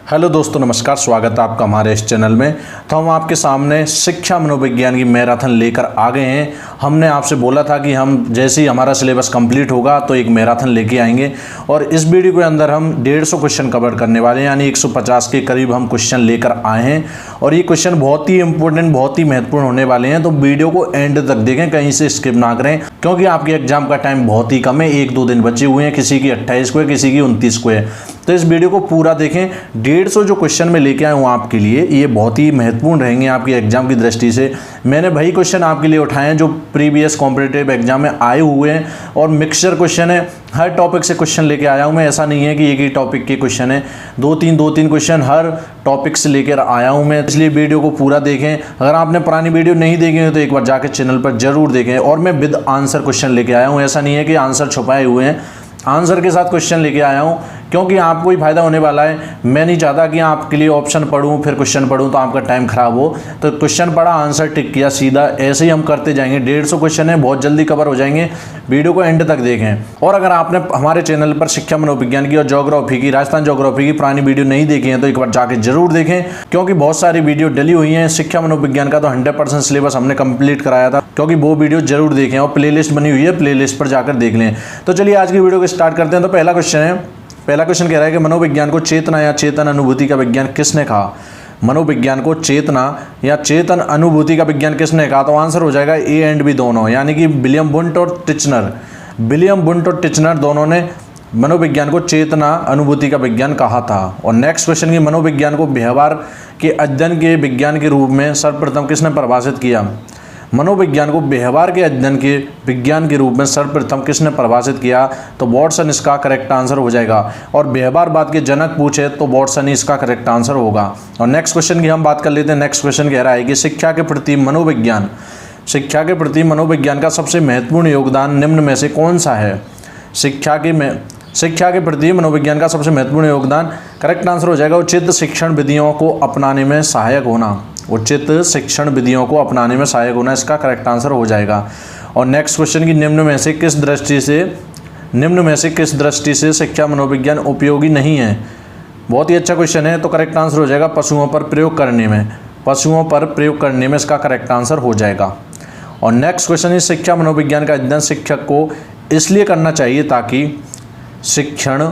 Hello दोस्तों, नमस्कार। स्वागत है आपका हमारे इस चैनल में। तो हम आपके सामने शिक्षा मनोविज्ञान की मैराथन लेकर आ गए हैं। हमने आपसे बोला था कि हम जैसे ही हमारा सिलेबस कंप्लीट होगा तो एक मैराथन लेके आएंगे और इस वीडियो के अंदर हम 150 क्वेश्चन कवर करने वाले हैं, यानी 150 के करीब हम क्वेश्चन लेकर आए हैं और ये क्वेश्चन बहुत ही इंपॉर्टेंट, बहुत ही महत्वपूर्ण होने वाले हैं। तो वीडियो को एंड तक देखें, कहीं से स्किप ना करें, क्योंकि आपके एग्जाम का टाइम बहुत ही कम है। 1-2 दिन बचे हुए हैं, किसी की 28 को है, किसी की 29 को है। तो इस वीडियो को पूरा देखें। 150 जो क्वेश्चन मैं लेके आया हूँ आपके लिए, ये बहुत ही महत्वपूर्ण रहेंगे आपके एग्जाम की दृष्टि से। मैंने वही क्वेश्चन आपके लिए उठाए हैं जो प्रीवियस कॉम्पिटिटिव एग्जाम में आए हुए हैं और मिक्सचर क्वेश्चन है। हर टॉपिक से क्वेश्चन लेके आया हूँ मैं, ऐसा नहीं है कि एक ही टॉपिक के क्वेश्चन है। दो तीन क्वेश्चन हर टॉपिक से लेकर आया हूँ मैं, इसलिए वीडियो को पूरा देखें। अगर आपने पुरानी वीडियो नहीं देखी है तो एक बार जाकर चैनल पर जरूर देखें। और मैं विद आंसर क्वेश्चन लेके आया हूँ, ऐसा नहीं है कि आंसर छुपाए हुए हैं, आंसर के साथ क्वेश्चन लेके आया हूँ, क्योंकि आपको ही फायदा होने वाला है। मैं नहीं चाहता कि आपके लिए ऑप्शन पढ़ूँ फिर क्वेश्चन पढ़ूँ तो आपका टाइम खराब हो। तो क्वेश्चन पढ़ा, आंसर टिक किया, सीधा ऐसे ही हम करते जाएंगे। 150 क्वेश्चन है, बहुत जल्दी कवर हो जाएंगे। वीडियो को एंड तक देखें। और अगर आपने हमारे चैनल पर शिक्षा मनोविज्ञान की और ज्योग्राफी की, राजस्थान ज्योग्राफी की पुरानी वीडियो नहीं देखी है तो एक बार जाके जरूर देखें, क्योंकि बहुत सारी वीडियो डली हुई हैं। शिक्षा मनोविज्ञान का तो 100% सिलेबस हमने कंप्लीट कराया था, क्योंकि वो वीडियो जरूर देखें और प्लेलिस्ट बनी हुई है, प्लेलिस्ट पर जाकर देख लें। तो चलिए आज की वीडियो को स्टार्ट करते हैं। तो पहला क्वेश्चन कह रहा है कि मनोविज्ञान को चेतना या चेतन अनुभूति का विज्ञान किसने कहा? मनोविज्ञान को चेतना या चेतन अनुभूति का विज्ञान किसने कहा? तो आंसर हो जाएगा ए एंड बी दोनों, यानी कि विलियम वुंट और टिचनर। विलियम वुंट और टिचनर दोनों ने मनोविज्ञान को चेतना अनुभूति का विज्ञान कहा था। और नेक्स्ट क्वेश्चन की मनोविज्ञान को व्यवहार के अध्ययन के विज्ञान के रूप में सर्वप्रथम किसने परिभाषित किया? मनोविज्ञान को व्यवहार के अध्ययन के विज्ञान के रूप में सर्वप्रथम किसने परिभाषित किया? तो वाटसन इसका करेक्ट आंसर हो जाएगा। और व्यवहारवाद के जनक पूछे तो वाटसन ही इसका करेक्ट आंसर होगा। और नेक्स्ट क्वेश्चन की हम बात कर लेते हैं। नेक्स्ट क्वेश्चन कह रहा है कि शिक्षा के प्रति मनोविज्ञान का सबसे महत्वपूर्ण योगदान निम्न में से कौन सा है? शिक्षा के प्रति मनोविज्ञान का सबसे महत्वपूर्ण योगदान, करेक्ट आंसर हो जाएगा उचित शिक्षण विधियों को अपनाने में सहायक होना। उचित शिक्षण विधियों को अपनाने में सहायक होना इसका करेक्ट आंसर हो जाएगा। और नेक्स्ट क्वेश्चन की निम्न में से किस दृष्टि से शिक्षा मनोविज्ञान उपयोगी नहीं है? बहुत ही अच्छा क्वेश्चन है। तो करेक्ट आंसर हो जाएगा पशुओं पर प्रयोग करने में इसका करेक्ट आंसर हो जाएगा। और नेक्स्ट क्वेश्चन है शिक्षा मनोविज्ञान का अध्ययन शिक्षक को इसलिए करना चाहिए ताकि शिक्षण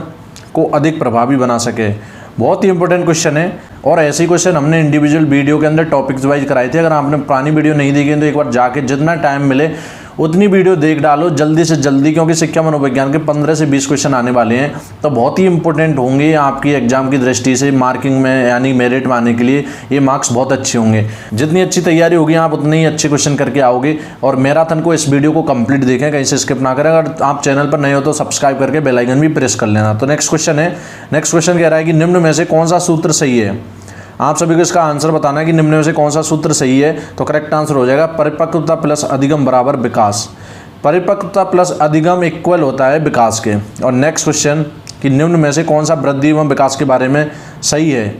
को अधिक प्रभावी बना सके। बहुत ही इंपॉर्टेंट क्वेश्चन है और ऐसे ही क्वेश्चन हमने इंडिविजुअल वीडियो के अंदर टॉपिक्स वाइज कराए थे। अगर आपने पुरानी वीडियो नहीं देखी तो एक बार जाके जितना टाइम मिले उतनी वीडियो देख डालो जल्दी से जल्दी, क्योंकि शिक्षा मनोविज्ञान के 15 से 20 क्वेश्चन आने वाले हैं। तो बहुत ही इंपॉर्टेंट होंगे आपकी एग्जाम की दृष्टि से, मार्किंग में यानी मेरिट में आने के लिए ये मार्क्स बहुत अच्छे होंगे। जितनी अच्छी तैयारी होगी आप उतने ही अच्छे क्वेश्चन करके आओगे। और मैराथन को, इस वीडियो को कंप्लीट देखें, कहीं से स्किप ना करें। अगर आप चैनल पर नए हो तो सब्सक्राइब करके बेल आइकन भी प्रेस कर लेना। तो नेक्स्ट क्वेश्चन कह रहा है कि निम्न में से कौन सा सूत्र सही है? आप सभी को इसका आंसर बताना है कि निम्न में से कौन सा सूत्र सही है। तो करेक्ट आंसर हो जाएगा परिपक्वता प्लस अधिगम बराबर विकास। परिपक्वता प्लस अधिगम इक्वल होता है विकास के। और नेक्स्ट क्वेश्चन कि निम्न में से कौन सा वृद्धि एवं विकास के बारे में सही है?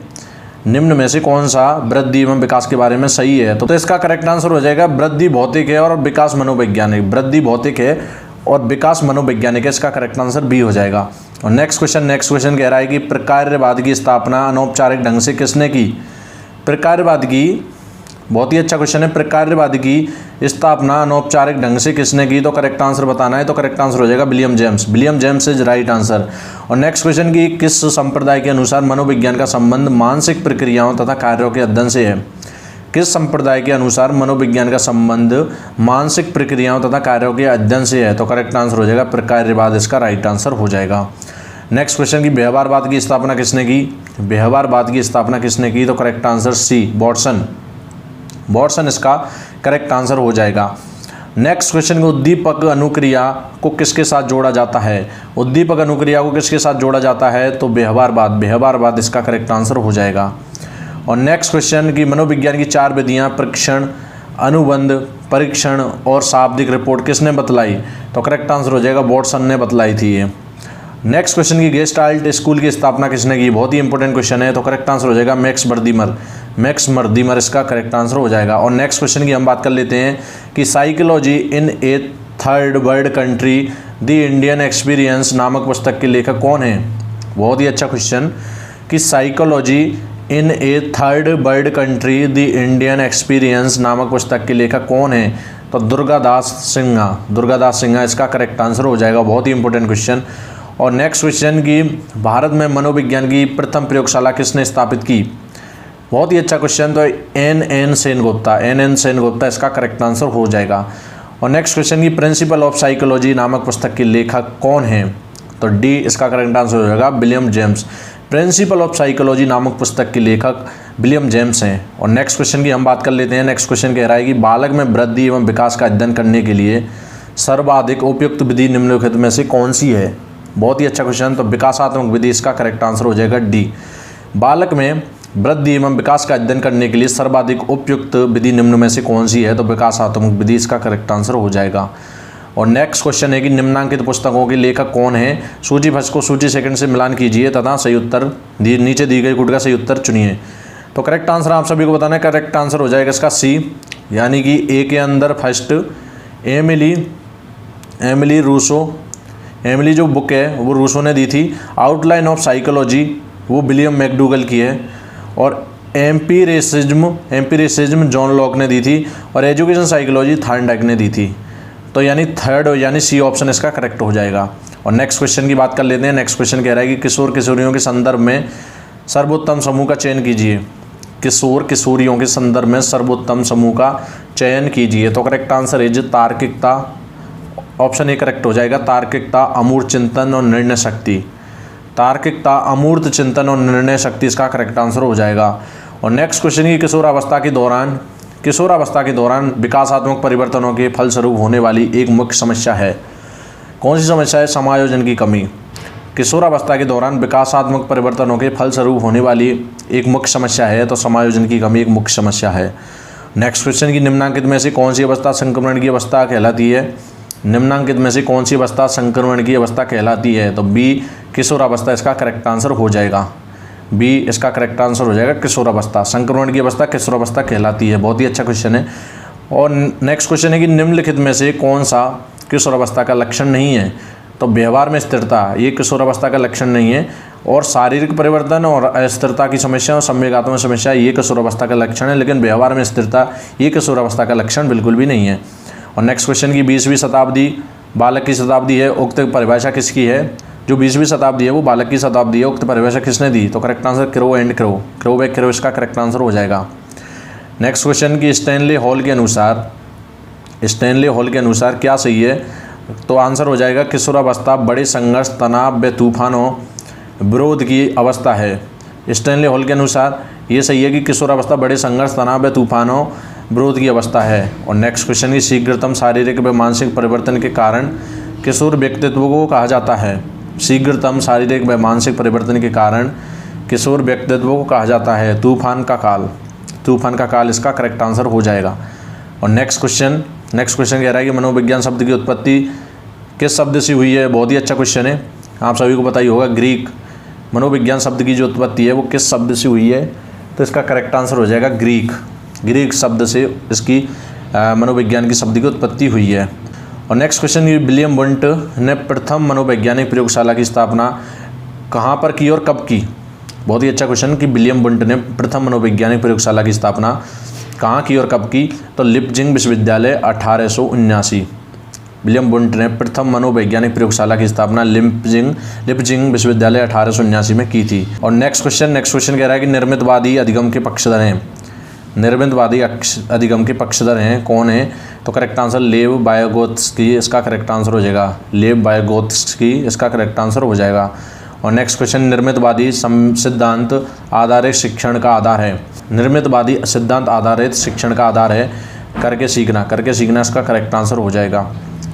निम्न में से कौन सा वृद्धि एवं विकास के बारे में सही है? तो इसका करेक्ट आंसर हो जाएगा वृद्धि भौतिक है और विकास मनोवैज्ञानिक। वृद्धि भौतिक है और विकास मनोवैज्ञानिक है, इसका करेक्ट आंसर बी हो जाएगा। और नेक्स्ट क्वेश्चन कह रहा है कि प्रकार्यवाद की स्थापना अनौपचारिक ढंग से किसने की? प्रकार्यवाद की, बहुत ही अच्छा क्वेश्चन है, प्रकार्यवाद की स्थापना अनौपचारिक ढंग से किसने की? तो करेक्ट आंसर बताना है। तो करेक्ट आंसर हो जाएगा William James is right answer. और नेक्स्ट क्वेश्चन की किस संप्रदाय के अनुसार मनोविज्ञान का संबंध मानसिक प्रक्रियाओं तथा कार्यों के अध्ययन से है? किस संप्रदाय के अनुसार मनोविज्ञान का संबंध मानसिक प्रक्रियाओं तथा कार्यों के अध्ययन से है? तो करेक्ट आंसर हो जाएगा प्रकार्यवाद, इसका राइट आंसर हो जाएगा। नेक्स्ट क्वेश्चन की व्यवहारवाद की स्थापना किसने की? व्यवहारवाद की स्थापना किसने की? तो करेक्ट आंसर सी, वाटसन इसका करेक्ट आंसर हो जाएगा। नेक्स्ट क्वेश्चन को उद्दीपक अनुक्रिया को किसके साथ जोड़ा जाता है? उद्दीपक अनुक्रिया को किसके साथ जोड़ा जाता है? तो व्यवहारवाद इसका करेक्ट आंसर हो जाएगा। और नेक्स्ट क्वेश्चन की मनोविज्ञान की 4 विधियां परीक्षण, अनुबंध, परीक्षण और शाब्दिक रिपोर्ट किसने बतलाई? तो करेक्ट आंसर हो जाएगा वाटसन ने बतलाई थी ये। नेक्स्ट क्वेश्चन की गेस्टाल्ट स्कूल की स्थापना किसने की? बहुत ही इंपॉर्टेंट क्वेश्चन है। तो करेक्ट आंसर हो जाएगा मैक्स मर्दिमर इसका करेक्ट आंसर हो जाएगा। और नेक्स्ट क्वेश्चन की हम बात कर लेते हैं कि psychology in A third world country the Indian experience नामक पुस्तक के लेखक कौन है? बहुत ही अच्छा क्वेश्चन कि psychology in A third world country the Indian experience नामक पुस्तक के लेखक कौन है? तो दुर्गादास सिन्हा इसका करेक्ट आंसर हो जाएगा। बहुत ही इंपॉर्टेंट क्वेश्चन। और नेक्स्ट क्वेश्चन की भारत में मनोविज्ञान की प्रथम प्रयोगशाला किसने स्थापित की? बहुत ही अच्छा क्वेश्चन। तो एन सेनगुप्ता इसका करेक्ट आंसर हो जाएगा। और नेक्स्ट क्वेश्चन की प्रिंसिपल ऑफ साइकोलॉजी नामक पुस्तक के लेखक कौन है? तो डी इसका करेक्ट आंसर हो जाएगा William James. Principle of psychology नामक पुस्तक के लेखक विलियम जेम्स हैं। और नेक्स्ट क्वेश्चन की हम बात कर लेते हैं। नेक्स्ट क्वेश्चन कह रहा है कि बालक में वृद्धि एवं विकास का अध्ययन करने के लिए सर्वाधिक उपयुक्त विधि निम्नलिखित में से कौन सी है? बहुत ही अच्छा क्वेश्चन। तो विकासात्मक विधि इसका करेक्ट आंसर हो जाएगा डी। बालक में वृद्धि एवं विकास का अध्ययन करने के लिए सर्वाधिक उपयुक्त विधि निम्न में से कौन सी है? तो विकासात्मक विधि इसका करेक्ट आंसर हो जाएगा। और नेक्स्ट क्वेश्चन है कि निम्नांकित पुस्तकों के लेखक कौन है? सूची फर्स्ट को सूची सेकंड से मिलान कीजिए तथा सही उत्तर नीचे दी गई कोड का सही उत्तर चुनिए। तो करेक्ट आंसर आप सभी को बताना है। करेक्ट आंसर हो जाएगा इसका सी, यानी कि ए के अंदर फर्स्ट एमिली जो बुक है वो रूसो ने दी थी। आउटलाइन ऑफ साइकोलॉजी वो विलियम मैकडूगल की है। और एम्पिरिसिज्म जॉन लॉक ने दी थी। और एजुकेशन साइकोलॉजी थॉर्नडाइक ने दी थी। तो यानी सी ऑप्शन इसका करेक्ट हो जाएगा। और नेक्स्ट क्वेश्चन की बात कर लेते हैं। नेक्स्ट क्वेश्चन कह रहा है कि किशोर किशोरियों के संदर्भ में सर्वोत्तम समूह का चयन कीजिए। किशोर किशोरियों के संदर्भ में सर्वोत्तम समूह का चयन कीजिए। तो करेक्ट आंसर है तार्किकता, ऑप्शन ए करेक्ट हो जाएगा। तार्किकता, अमूर्त चिंतन और निर्णय शक्ति। तार्किकता, अमूर्त चिंतन और निर्णय शक्ति इसका करेक्ट आंसर हो जाएगा। और नेक्स्ट क्वेश्चन की किशोरावस्था के दौरान विकासात्मक परिवर्तनों के फलस्वरूप होने वाली एक मुख्य समस्या है। कौन सी समस्या है? समायोजन की कमी। किशोरावस्था के दौरान विकासात्मक परिवर्तनों के फलस्वरूप होने वाली एक मुख्य समस्या है। तो समायोजन की कमी एक मुख्य समस्या है। नेक्स्ट क्वेश्चन की निम्नांकित में से कौन सी अवस्था संक्रमण की अवस्था कहलाती है? निम्नांकित में से कौन सी अवस्था संक्रमण की अवस्था कहलाती है? तो बी किशोरावस्था इसका करेक्ट आंसर हो जाएगा। बी इसका करेक्ट आंसर हो जाएगा किशोरावस्था। संक्रमण की अवस्था किशोरावस्था कहलाती है। बहुत ही अच्छा क्वेश्चन है। और नेक्स्ट क्वेश्चन है कि निम्नलिखित में से कौन सा किशोरावस्था का लक्षण नहीं है? तो व्यवहार में स्थिरता ये किशोरावस्था का लक्षण नहीं है। और शारीरिक परिवर्तन और अस्थिरता की समस्या और संवेगात्मक समस्या ये किशोरावस्था का लक्षण है, लेकिन व्यवहार में स्थिरता ये किशोरावस्था का लक्षण बिल्कुल भी नहीं है। और नेक्स्ट क्वेश्चन की 20वीं शताब्दी बालक की शताब्दी है, उक्त परिभाषा किसकी है? जो 20वीं शताब्दी है वो बालक की शताब्दी है, उक्त परिभाषा किसने दी? तो करेक्ट आंसर क्रो इसका करेक्ट आंसर हो जाएगा। नेक्स्ट क्वेश्चन की स्टैनले हॉल के अनुसार क्या सही है? तो आंसर हो जाएगा किशोरावस्था बड़े संघर्ष, तनाव व तूफानों विरोध की अवस्था है। स्टैनले हॉल के अनुसार ये सही है कि किशोरावस्था बड़े संघर्ष, तनाव व तूफानों विरोध की अवस्था है। और नेक्स्ट क्वेश्चन की शीघ्रतम शारीरिक व मानसिक परिवर्तन के कारण किशोर व्यक्तित्व को कहा जाता है। शीघ्रतम शारीरिक व मानसिक परिवर्तन के कारण किशोर व्यक्तित्व को कहा जाता है तूफान का काल इसका करेक्ट आंसर हो जाएगा। और नेक्स्ट क्वेश्चन कह रहा है कि मनोविज्ञान शब्द की उत्पत्ति किस शब्द से हुई है? बहुत ही अच्छा क्वेश्चन है, आप सभी को पता ही होगा। ग्रीक। मनोविज्ञान शब्द की जो उत्पत्ति है वो किस शब्द से हुई है? तो इसका करेक्ट आंसर हो जाएगा ग्रीक शब्द से इसकी मनोविज्ञान की शब्द की उत्पत्ति हुई है। और नेक्स्ट क्वेश्चन, विलियम वुंट ने प्रथम मनोवैज्ञानिक प्रयोगशाला की स्थापना कहाँ पर की और कब की? बहुत ही अच्छा क्वेश्चन कि विलियम वुंट ने प्रथम मनोवैज्ञानिक प्रयोगशाला की स्थापना कहाँ की और कब की? तो लिपजिंग विश्वविद्यालय 1879। विलियम वुंट ने प्रथम मनोवैज्ञानिक प्रयोगशाला की स्थापना लिपजिंग विश्वविद्यालय 1879 में की थी। और नेक्स्ट क्वेश्चन कह रहा है कि निर्मितवादी अधिगम के पक्षधर हैं कौन है? तो करेक्ट आंसर लेव वायगोत्स्की इसका करेक्ट आंसर हो जाएगा। लेव वायगोत्स्की इसका करेक्ट आंसर हो जाएगा। और नेक्स्ट क्वेश्चन, निर्मितवादी सिद्धांत आधारित शिक्षण का आधार है। निर्मितवादी सिद्धांत आधारित शिक्षण का आधार है करके सीखना इसका करेक्ट आंसर हो जाएगा।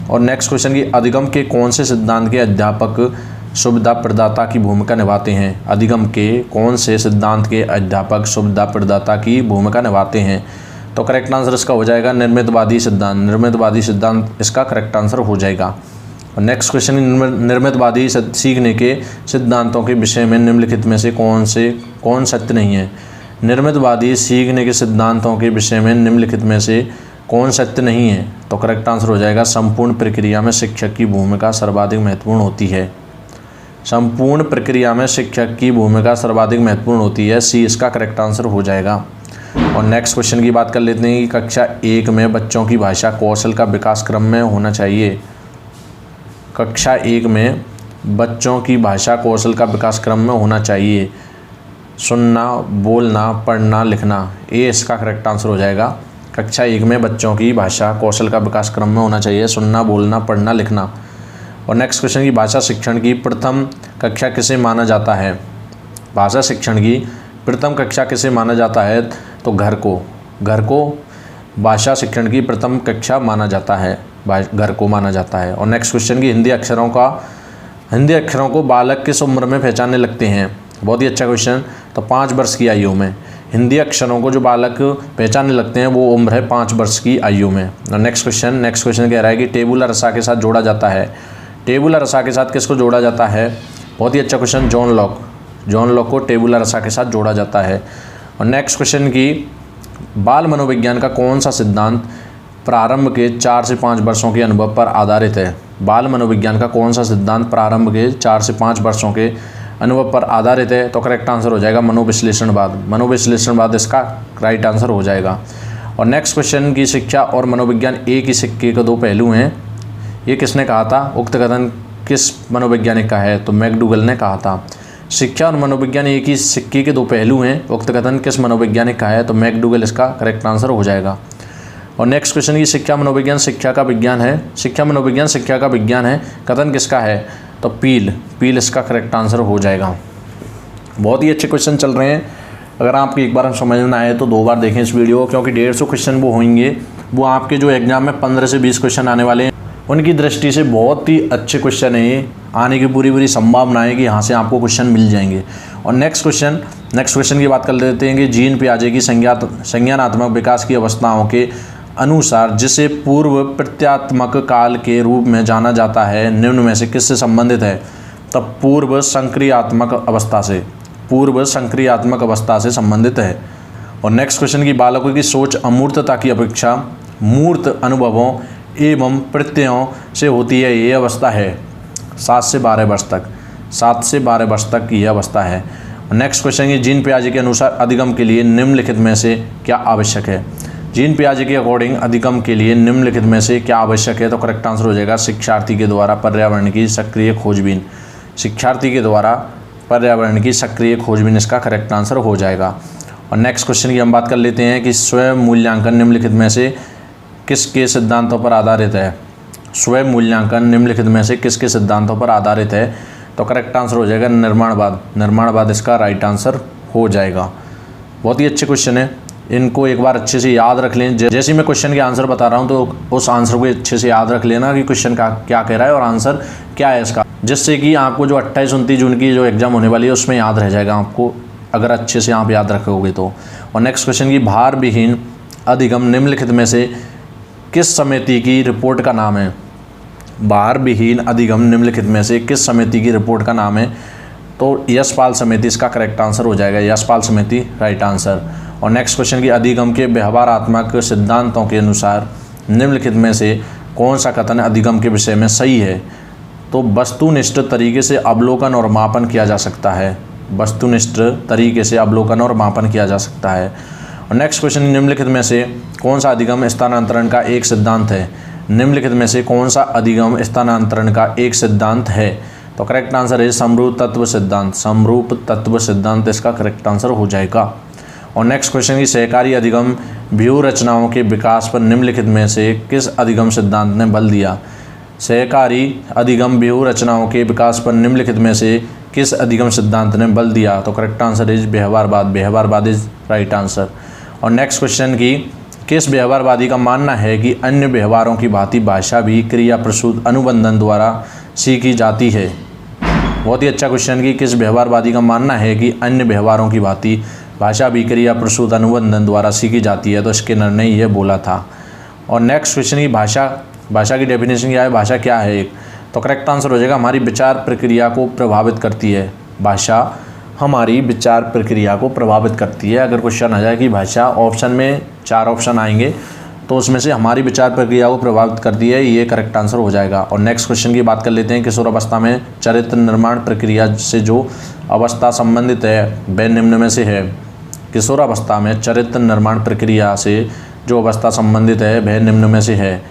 और नेक्स्ट क्वेश्चन की अधिगम के कौन से सिद्धांत के अध्यापक सुविधा प्रदाता की भूमिका निभाते हैं? अधिगम के कौन से सिद्धांत के अध्यापक सुविधा प्रदाता की भूमिका निभाते हैं? तो करेक्ट आंसर इसका हो जाएगा निर्मितवादी सिद्धांत इसका करेक्ट आंसर हो जाएगा। और नेक्स्ट क्वेश्चन, निर्मितवादी सीखने के सिद्धांतों के विषय में निम्नलिखित में से कौन सत्य नहीं है? निर्मितवादी सीखने के सिद्धांतों के विषय में निम्नलिखित में से कौन सत्य नहीं है? तो करेक्ट आंसर हो जाएगा संपूर्ण प्रक्रिया में शिक्षक की भूमिका सर्वाधिक महत्वपूर्ण होती है। संपूर्ण प्रक्रिया में शिक्षक की भूमिका सर्वाधिक महत्वपूर्ण होती है। सी इसका करेक्ट आंसर हो जाएगा। और नेक्स्ट क्वेश्चन की बात कर लेते हैं कि कक्षा 1 में बच्चों की भाषा कौशल का विकास क्रम में होना चाहिए। कक्षा 1 में बच्चों की भाषा कौशल का विकास क्रम में होना चाहिए। सुनना, बोलना, पढ़ना, लिखना, ये इसका करेक्ट आंसर हो जाएगा। कक्षा 1 में बच्चों की भाषा कौशल का विकास क्रम में होना चाहिए। सुनना, बोलना, पढ़ना, लिखना। और नेक्स्ट क्वेश्चन की भाषा शिक्षण की प्रथम कक्षा किसे माना जाता है। भाषा शिक्षण की प्रथम कक्षा किसे माना जाता है, तो घर को भाषा शिक्षण की प्रथम कक्षा माना जाता है, घर को माना जाता है। और नेक्स्ट क्वेश्चन की हिंदी अक्षरों को बालक किस उम्र में पहचानने लगते हैं। बहुत ही अच्छा क्वेश्चन। तो 5 वर्ष की आयु में हिंदी अक्षरों को जो बालक पहचानने लगते हैं वो उम्र है 5 वर्ष की आयु में। और नेक्स्ट क्वेश्चन कह रहा है कि टेबुलर रसा के साथ जोड़ा जाता है। टेबुलर रसा के साथ किसको जोड़ा जाता है। बहुत ही अच्छा क्वेश्चन, जॉन लॉक को टेबुलर रसा के साथ जोड़ा जाता है। और नेक्स्ट क्वेश्चन की बाल मनोविज्ञान का कौन सा सिद्धांत प्रारंभ के 4 से 5 वर्षों के अनुभव पर आधारित है। बाल मनोविज्ञान का कौन सा सिद्धांत प्रारंभ के 4 से 5 वर्षों के अनुभव पर आधारित है, तो करेक्ट आंसर हो जाएगा मनोविश्लेषणवाद इसका राइट आंसर हो जाएगा। और नेक्स्ट क्वेश्चन की शिक्षा और मनोविज्ञान एक ही सिक्के के 2 पहलू हैं, ये किसने कहा था। उक्त कथन किस मनोवैज्ञानिक का है, तो मैकडूगल ने कहा था। शिक्षा और मनोविज्ञान एक ही सिक्के के 2 पहलू हैं, उक्त कथन किस मनोवैज्ञानिक का है, तो मैकडूगल इसका करेक्ट आंसर हो जाएगा। और नेक्स्ट क्वेश्चन की शिक्षा मनोविज्ञान शिक्षा का विज्ञान है। शिक्षा मनोविज्ञान शिक्षा का विज्ञान है, कथन किसका है, तो पील इसका करेक्ट आंसर हो जाएगा। बहुत ही अच्छे क्वेश्चन चल रहे हैं। अगर आपको एक बार समझ में आए तो 2 बार देखें इस वीडियो को, क्योंकि 150 क्वेश्चन वो होंगे, वो आपके जो एग्जाम में 15 से 20 क्वेश्चन आने वाले हैं, उनकी दृष्टि से बहुत ही अच्छे क्वेश्चन है ये। आने की पूरी संभावना है कि यहाँ से आपको क्वेश्चन मिल जाएंगे। और नेक्स्ट क्वेश्चन की बात कर लेते हैं कि जीन पियाजे की संज्ञानात्मक विकास की अवस्थाओं के अनुसार जिसे पूर्व प्रत्यात्मक काल के रूप में जाना जाता है, निम्न में से किससे संबंधित है, तब पूर्व संक्रियात्मक अवस्था से संबंधित है। और नेक्स्ट क्वेश्चन की बालकों की सोच अमूर्तता की अपेक्षा मूर्त अनुभवों एवं प्रत्ययों से होती है, ये अवस्था है 7 से 12 वर्ष तक की यह अवस्था है। नेक्स्ट क्वेश्चन की जीन पियाजे के अनुसार अधिगम के लिए निम्नलिखित में से क्या आवश्यक है। जीन पियाजे के अकॉर्डिंग अधिगम के लिए निम्नलिखित में से क्या आवश्यक है, तो करेक्ट आंसर हो जाएगा शिक्षार्थी के द्वारा पर्यावरण की सक्रिय खोजबीन इसका करेक्ट आंसर हो जाएगा। और नेक्स्ट क्वेश्चन की हम बात कर लेते हैं कि स्वयं मूल्यांकन निम्नलिखित में से किसके सिद्धांतों पर आधारित है। स्वयं मूल्यांकन निम्नलिखित में से किसके सिद्धांतों पर आधारित है, तो करेक्ट आंसर हो जाएगा निर्माणवाद इसका राइट आंसर हो जाएगा। बहुत ही अच्छे क्वेश्चन है, इनको एक बार अच्छे से याद रख लें। जैसे मैं क्वेश्चन के आंसर बता रहा हूँ तो उस आंसर को अच्छे से याद रख लेना कि क्वेश्चन का क्या कह रहा है और आंसर क्या है इसका, जिससे कि आपको जो 28-29 जून की जो एग्जाम होने वाली है उसमें याद रह जाएगा आपको, अगर अच्छे से आप याद रखोगे तो। और नेक्स्ट क्वेश्चन की भार विहीन अधिगम निम्नलिखित में से किस समिति की रिपोर्ट का नाम है। भार विहीन अधिगम निम्नलिखित में से किस समिति की रिपोर्ट का नाम है, तो यशपाल समिति इसका करेक्ट आंसर हो जाएगा। यशपाल समिति राइट आंसर। और नेक्स्ट क्वेश्चन की अधिगम के व्यवहारात्मक सिद्धांतों के अनुसार निम्नलिखित में से कौन सा कथन अधिगम के विषय में सही है, तो वस्तुनिष्ठ तरीके से अवलोकन और मापन किया जा सकता है। और नेक्स्ट क्वेश्चन निम्नलिखित में से कौन सा अधिगम स्थानांतरण का एक सिद्धांत है। निम्नलिखित में से कौन सा अधिगम स्थानांतरण का एक सिद्धांत है, तो करेक्ट आंसर है समरूप तत्व सिद्धांत इसका करेक्ट आंसर हो जाएगा। और नेक्स्ट क्वेश्चन की सहकारी अधिगम व्यूह रचनाओं के विकास पर निम्नलिखित में से किस अधिगम सिद्धांत ने बल दिया। सहकारी अधिगम व्यूह रचनाओं के विकास पर निम्नलिखित में से किस अधिगम सिद्धांत ने बल दिया, तो करेक्ट आंसर इज व्यवहारवाद इज राइट आंसर। और नेक्स्ट क्वेश्चन की किस व्यवहारवादी का मानना है कि अन्य व्यवहारों की भांति भाषा भी क्रिया प्रसूत अनुबंधन द्वारा सीखी जाती है। बहुत ही अच्छा क्वेश्चन की किस व्यवहारवादी का मानना है कि अन्य व्यवहारों की भांति भाषा भी क्रिया प्रसूत अनुबंधन द्वारा सीखी जाती है, तो स्किनर ने यह बोला था। और नेक्स्ट क्वेश्चन की भाषा की डेफिनेशन क्या है, भाषा क्या है एक, तो करेक्ट आंसर हो जाएगा हमारी विचार प्रक्रिया को प्रभावित करती है। भाषा हमारी विचार प्रक्रिया को प्रभावित करती है। अगर क्वेश्चन आ जाए कि भाषा, ऑप्शन में 4 ऑप्शन आएंगे, तो उसमें से हमारी विचार प्रक्रिया को प्रभावित करती है, ये करेक्ट आंसर हो जाएगा। और नेक्स्ट क्वेश्चन की बात कर लेते हैं। किशोरावस्था में चरित्र निर्माण प्रक्रिया से जो अवस्था संबंधित है वह निम्न में से है। किशोरावस्था में चरित्र निर्माण प्रक्रिया से जो अवस्था संबंधित है वह निम्न में से है।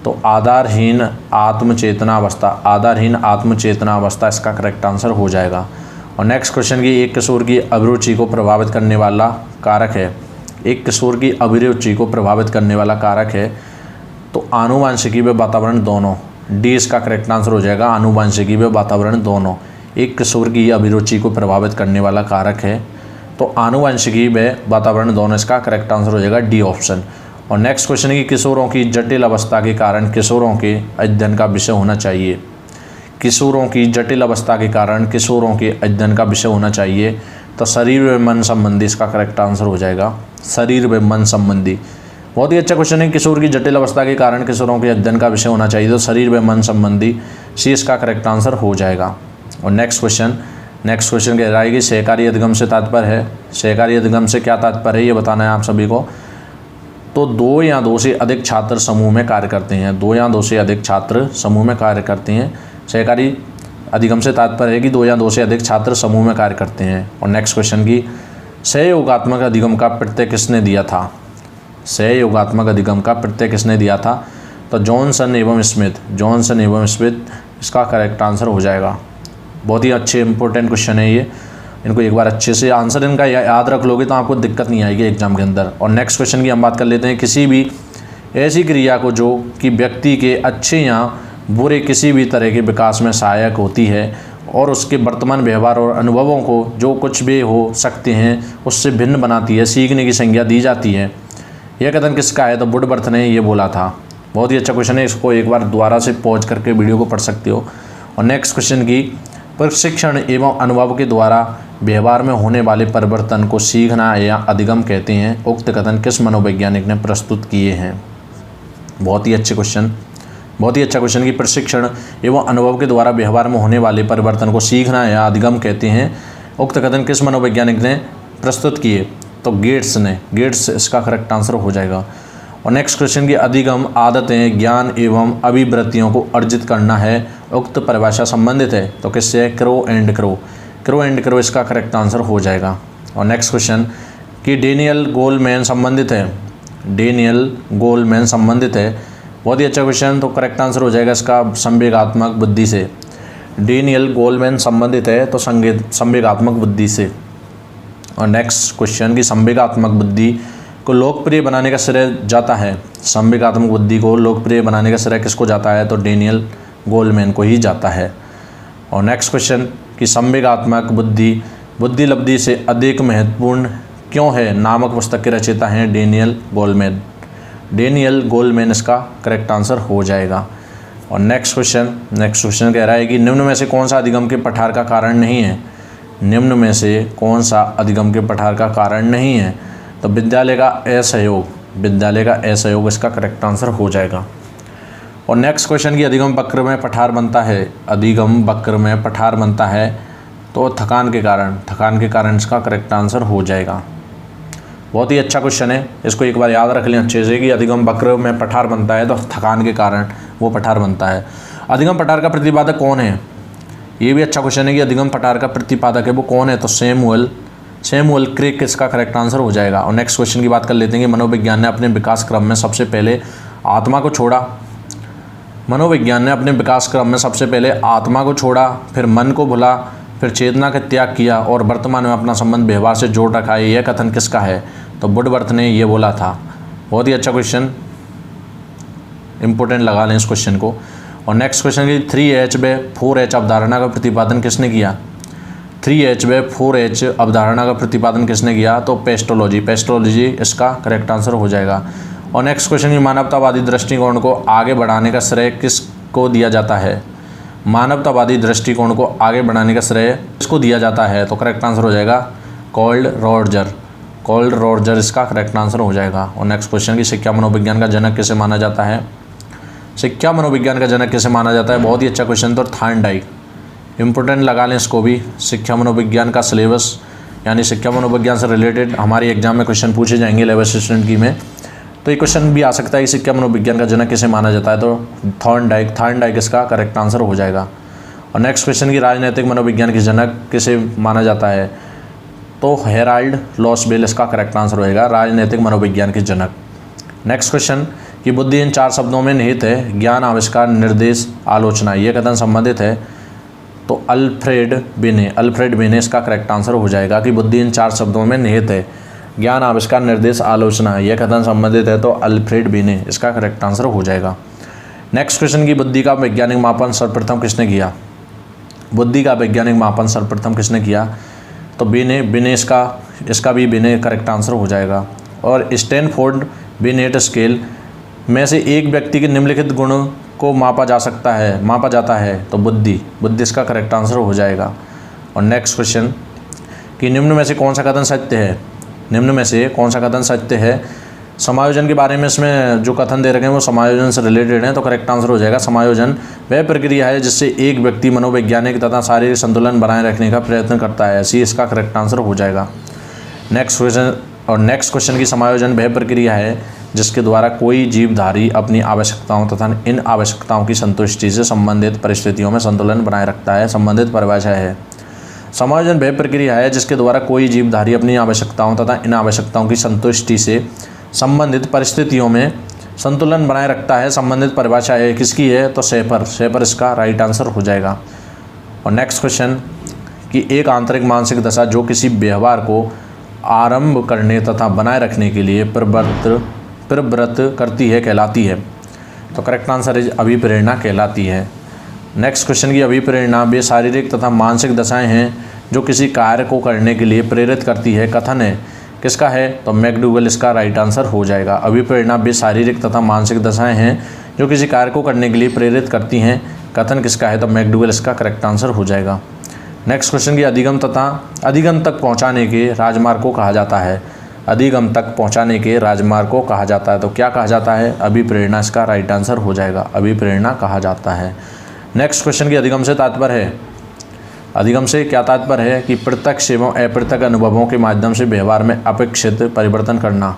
तो आधारहीन आत्मचेतना अवस्था, आधारहीन आत्मचेतना अवस्था इसका करेक्ट आंसर हो जाएगा। और नेक्स्ट क्वेश्चन की एक किशोर की अभिरुचि को प्रभावित करने वाला कारक है। एक किशोर की अभिरुचि को प्रभावित करने वाला कारक है तो आनुवांशिकी व वातावरण दोनों, डी इसका करेक्ट आंसर हो जाएगा। आनुवांशिकी व वातावरण दोनों एक किशोर की अभिरुचि को प्रभावित करने वाला कारक है तो आनुवांशिकी व वातावरण दोनों इसका करेक्ट आंसर हो जाएगा, डी ऑप्शन। और नेक्स्ट क्वेश्चन की किशोरों की जटिल अवस्था के कारण किशोरों के अध्ययन का विषय होना चाहिए। किशोरों की जटिल अवस्था के कारण किशोरों के अध्ययन का विषय होना चाहिए तो शरीर व मन संबंधी इसका करेक्ट आंसर हो जाएगा, शरीर व मन संबंधी। बहुत ही अच्छा क्वेश्चन है। किशोर की जटिल अवस्था के कारण किशोरों के अध्ययन का विषय होना चाहिए तो शरीर व मन संबंधी, सी इसका करेक्ट आंसर हो जाएगा। और नेक्स्ट क्वेश्चन कह रहा है कि सहकारी अधिगम से तात्पर्य है। सहकारी अधिगम से क्या तात्पर्य है ये बताना है आप सभी को। तो 2 या 2 से अधिक छात्र समूह में कार्य करते हैं, 2 या 2 से अधिक छात्र समूह में कार्य करते हैं। सहकारी अधिगम से तात्पर्य है कि 2 या 2 से अधिक छात्र समूह में कार्य करते हैं। और नेक्स्ट क्वेश्चन की सहयोगात्मक अधिगम का प्रत्यय किसने दिया था। सहयोगात्मक अधिगम का प्रत्यय किसने दिया था तो जॉनसन एवं स्मिथ, जॉनसन एवं स्मिथ इसका करेक्ट आंसर हो जाएगा। बहुत ही अच्छे इंपॉर्टेंट क्वेश्चन है ये, इनको एक बार अच्छे से आंसर इनका याद रख लोगे तो आपको दिक्कत नहीं आएगी एग्जाम के अंदर। और नेक्स्ट क्वेश्चन की हम बात कर लेते हैं। किसी भी ऐसी क्रिया को जो कि व्यक्ति के अच्छे या बुरे किसी भी तरह के विकास में सहायक होती है और उसके वर्तमान व्यवहार और अनुभवों को जो कुछ भी हो सकते हैं उससे भिन्न बनाती है, सीखने की संज्ञा दी जाती है। यह कथन किसका है तो वुडवर्थ ने ये बोला था। बहुत ही अच्छा क्वेश्चन है, इसको एक बार दोबारा से पॉज करके वीडियो को पढ़ सकते हो। और नेक्स्ट क्वेश्चन की प्रशिक्षण एवं अनुभव के द्वारा व्यवहार में होने वाले परिवर्तन को सीखना या अधिगम कहते हैं। उक्त कथन किस मनोवैज्ञानिक ने प्रस्तुत किए हैं। बहुत ही अच्छा क्वेश्चन की प्रशिक्षण एवं अनुभव के द्वारा व्यवहार में होने वाले परिवर्तन को सीखना या अधिगम कहते हैं। उक्त कथन किस मनोवैज्ञानिक ने प्रस्तुत किए तो गेट्स ने, गेट्स इसका करेक्ट आंसर हो जाएगा। और नेक्स्ट क्वेश्चन की अधिगम आदतें, ज्ञान एवं अभिवृत्तियों को अर्जित करना है। उक्त परिभाषा संबंधित है तो किससे है, crow and crow, crow and crow इसका करेक्ट आंसर हो जाएगा। और नेक्स्ट क्वेश्चन कि डेनियल गोलमैन संबंधित है, डेनियल गोलमैन संबंधित है। बहुत ही अच्छा क्वेश्चन, तो करेक्ट आंसर हो जाएगा इसका संवेगात्मक बुद्धि से। डेनियल गोलमैन संबंधित है तो संवेगात्मक बुद्धि से। और नेक्स्ट क्वेश्चन की संवेगात्मक बुद्धि को लोकप्रिय बनाने का श्रेय जाता है, संवेगात्मक बुद्धि को लोकप्रिय बनाने का श्रेय किसको जाता है तो डेनियल गोलमैन को ही जाता है। और नेक्स्ट क्वेश्चन कि संवेगात्मक बुद्धि बुद्धिलब्धि से अधिक महत्वपूर्ण क्यों है नामक पुस्तक के रचयिता हैं डेनियल गोलमैन। डेनियल गोलमैन इसका करेक्ट आंसर हो जाएगा। और नेक्स्ट क्वेश्चन कह रहा है कि निम्न में से कौन सा अधिगम के पठार का कारण नहीं है। निम्न में से कौन सा अधिगम के पठार का कारण नहीं है तो विद्यालय का असहयोग, विद्यालय का असहयोग इसका करेक्ट आंसर हो जाएगा। और नेक्स्ट क्वेश्चन की अधिगम वक्र में पठार बनता है, अधिगम वक्र में पठार बनता है तो थकान के कारण, थकान के कारण इसका करेक्ट आंसर हो जाएगा। बहुत ही अच्छा क्वेश्चन है, इसको एक बार याद रख लें अच्छे से कि अधिगम वक्र में पठार बनता है तो थकान के कारण वो पठार बनता है। अधिगम पठार का प्रतिपादक कौन है, ये भी अच्छा क्वेश्चन है कि अधिगम पठार का प्रतिपादक है वो कौन है तो सैमुअल क्रिक इसका करेक्ट आंसर हो जाएगा। और नेक्स्ट क्वेश्चन की बात कर लेते हैं कि मनोविज्ञान ने अपने विकास क्रम में सबसे पहले आत्मा को छोड़ा। मनोविज्ञान ने अपने विकास क्रम में सबसे पहले आत्मा को छोड़ा, फिर मन को भुला, फिर चेतना का त्याग किया और वर्तमान में अपना संबंध व्यवहार से जोड़ रखा है। यह कथन किसका है तो वुडवर्थ ने ये बोला था। बहुत ही अच्छा क्वेश्चन, इंपॉर्टेंट लगा लें इस क्वेश्चन को। और नेक्स्ट क्वेश्चन की 3H व 4H अवधारणा का प्रतिपादन किसने किया। 3H व 4H अवधारणा का प्रतिपादन किसने किया तो पेस्ट्रोलॉजी इसका करेक्ट आंसर हो जाएगा। और नेक्स्ट क्वेश्चन की मानवतावादी दृष्टिकोण को आगे बढ़ाने का श्रेय किसको दिया जाता है। मानवतावादी दृष्टिकोण को आगे बढ़ाने का श्रेय किसको दिया जाता है तो करेक्ट आंसर हो जाएगा कार्ल रॉजर इसका करेक्ट आंसर हो जाएगा। और नेक्स्ट क्वेश्चन की शिक्षा मनोविज्ञान का जनक किसे माना जाता है। शिक्षा मनोविज्ञान का जनक किसे माना जाता है, बहुत ही अच्छा क्वेश्चन तो थॉर्नडाइक, इंपॉर्टेंट लगा लें इसको भी। शिक्षा मनोविज्ञान का सिलेबस यानी शिक्षा मनोविज्ञान से रिलेटेड हमारे एग्जाम में क्वेश्चन पूछे जाएंगे 11th स्टैंडर्ड की में। तो ये क्वेश्चन भी आ सकता है कि शिक्षा मनोविज्ञान का जनक किसे माना जाता है, तो थॉर्नडाइक इसका करेक्ट आंसर हो जाएगा। और नेक्स्ट क्वेश्चन की राजनीतिक मनोविज्ञान के जनक किसे माना जाता है, तो हेराल्ड लॉसबेल इसका करेक्ट आंसर होएगा, राजनीतिक मनोविज्ञान के जनक। नेक्स्ट क्वेश्चन कि बुद्धि इन 4 शब्दों में निहित है, ज्ञान, आविष्कार, निर्देश, आलोचना, ये कथन संबंधित है, तो अल्फ्रेड बेने इसका करेक्ट आंसर हो जाएगा कि बुद्धि इन 4 शब्दों में निहित है, ज्ञान, आविष्कार, निर्देश, आलोचना, यह कथन संबंधित है, तो अल्फ्रेड बेने इसका करेक्ट आंसर हो जाएगा। नेक्स्ट क्वेश्चन की बुद्धि का वैज्ञानिक मापन सर्वप्रथम किसने किया, बुद्धि का वैज्ञानिक मापन सर्वप्रथम किसने किया, तो बेने इसका भी बेने करेक्ट आंसर हो जाएगा। और स्टैनफोर्ड बिनेट स्केल में से एक व्यक्ति के निम्नलिखित गुण को मापा जाता है, तो बुद्धि इसका करेक्ट आंसर हो जाएगा। और नेक्स्ट क्वेश्चन कि निम्न में से कौन सा कथन सत्य है, समायोजन के बारे में इसमें जो कथन दे रखे हैं वो समायोजन से रिलेटेड हैं, तो करेक्ट आंसर हो जाएगा समायोजन वह प्रक्रिया है जिससे एक व्यक्ति मनोवैज्ञानिक तथा शारीरिक संतुलन बनाए रखने का प्रयत्न करता है, सी इसका करेक्ट आंसर हो जाएगा। नेक्स्ट क्वेश्चन की समायोजन वह प्रक्रिया है जिसके द्वारा कोई जीवधारी अपनी आवश्यकताओं तथा इन आवश्यकताओं की संतुष्टि से संबंधित परिस्थितियों में संतुलन बनाए रखता है, संबंधित परिभाषा है। समायोजन वह प्रक्रिया है जिसके द्वारा कोई जीवधारी अपनी आवश्यकताओं तथा इन आवश्यकताओं की संतुष्टि से संबंधित परिस्थितियों में संतुलन बनाए रखता है, संबंधित परिभाषा है किसकी है, तो शेपर इसका राइट आंसर हो जाएगा। और नेक्स्ट क्वेश्चन कि एक आंतरिक मानसिक दशा जो किसी व्यवहार को आरंभ करने तथा बनाए रखने के लिए प्रवृत्त करती है कहलाती है, तो करेक्ट आंसर इज अभिप्रेरणा कहलाती है। नेक्स्ट क्वेश्चन की अभिप्रेरणा वे शारीरिक तथा मानसिक दशाएं हैं जो किसी कार्य को करने के लिए प्रेरित करती है, कथन है किसका है, तो मैकडूगल इसका राइट आंसर हो जाएगा। अभिप्रेरणा वे शारीरिक तथा मानसिक दशाएं हैं जो किसी कार्य को करने के लिए प्रेरित करती हैं, कथन किसका है, तो मैकडूगल इसका करेक्ट आंसर हो जाएगा। नेक्स्ट क्वेश्चन की अधिगम तक पहुंचाने के राजमार्ग को कहा जाता है, अधिगम तक पहुंचाने के राजमार्ग को कहा जाता है, तो क्या कहा जाता है, अभिप्रेरणा इसका राइट आंसर हो जाएगा, अभिप्रेरणा कहा जाता है। नेक्स्ट क्वेश्चन की अधिगम से तात्पर्य है, अधिगम से क्या तात्पर्य है कि प्रत्यक्ष एवं अप्रत्यक्ष अनुभवों के माध्यम से व्यवहार में अपेक्षित परिवर्तन करना,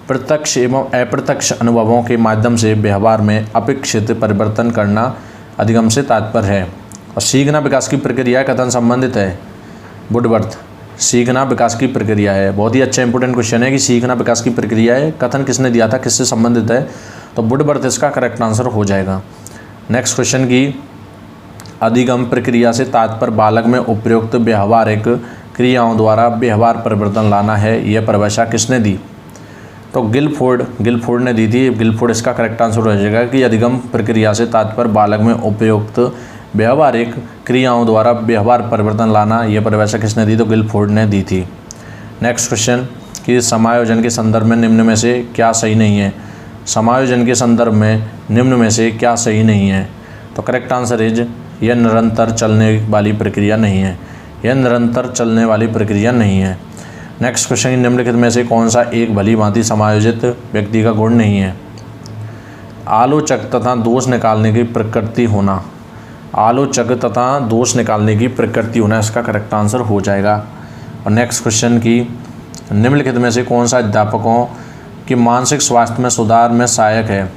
प्रत्यक्ष एवं अप्रत्यक्ष अनुभवों के माध्यम से व्यवहार में अपेक्षित परिवर्तन करना अधिगम से तात्पर्य है। और सीखना विकास की प्रक्रिया कथन संबंधित है, वुडवर्थ, सीखना विकास की प्रक्रिया है। बहुत ही अच्छा इंपॉर्टेंट क्वेश्चन है कि सीखना विकास की प्रक्रिया है, कथन किसने दिया था, किससे संबंधित है, तो वुडवर्थ इसका करेक्ट आंसर हो जाएगा। नेक्स्ट क्वेश्चन की अधिगम प्रक्रिया से तात्पर्य बालक में उपयुक्त व्यवहारिक क्रियाओं द्वारा व्यवहार परिवर्तन लाना है, यह परिभाषा किसने दी, तो गिलफोर्ड ने दी थी। गिलफोर्ड इसका करेक्ट आंसर हो जाएगा कि अधिगम प्रक्रिया से तात्पर्य बालक में उपयुक्त व्यवहारिक क्रियाओं द्वारा व्यवहार परिवर्तन लाना, यह परिभाषा किसने दी, तो गिलफोर्ड ने दी थी। नेक्स्ट क्वेश्चन कि समायोजन के संदर्भ में निम्न में से क्या सही नहीं है, समायोजन के संदर्भ में निम्न में से क्या सही नहीं है, तो करेक्ट आंसर इज यह निरंतर चलने वाली प्रक्रिया नहीं है, यह निरंतर चलने वाली प्रक्रिया नहीं है। नेक्स्ट क्वेश्चन निम्नलिखित में से कौन सा एक भली भांति समायोजित व्यक्ति का गुण नहीं है, आलोचक तथा दोष निकालने की प्रकृति होना, आलोचक तथा दोष निकालने की प्रकृति होना इसका करेक्ट आंसर हो जाएगा। और नेक्स्ट क्वेश्चन की निम्नलिखित में से कौन सा अध्यापकों की मानसिक स्वास्थ्य में सुधार में सहायक है,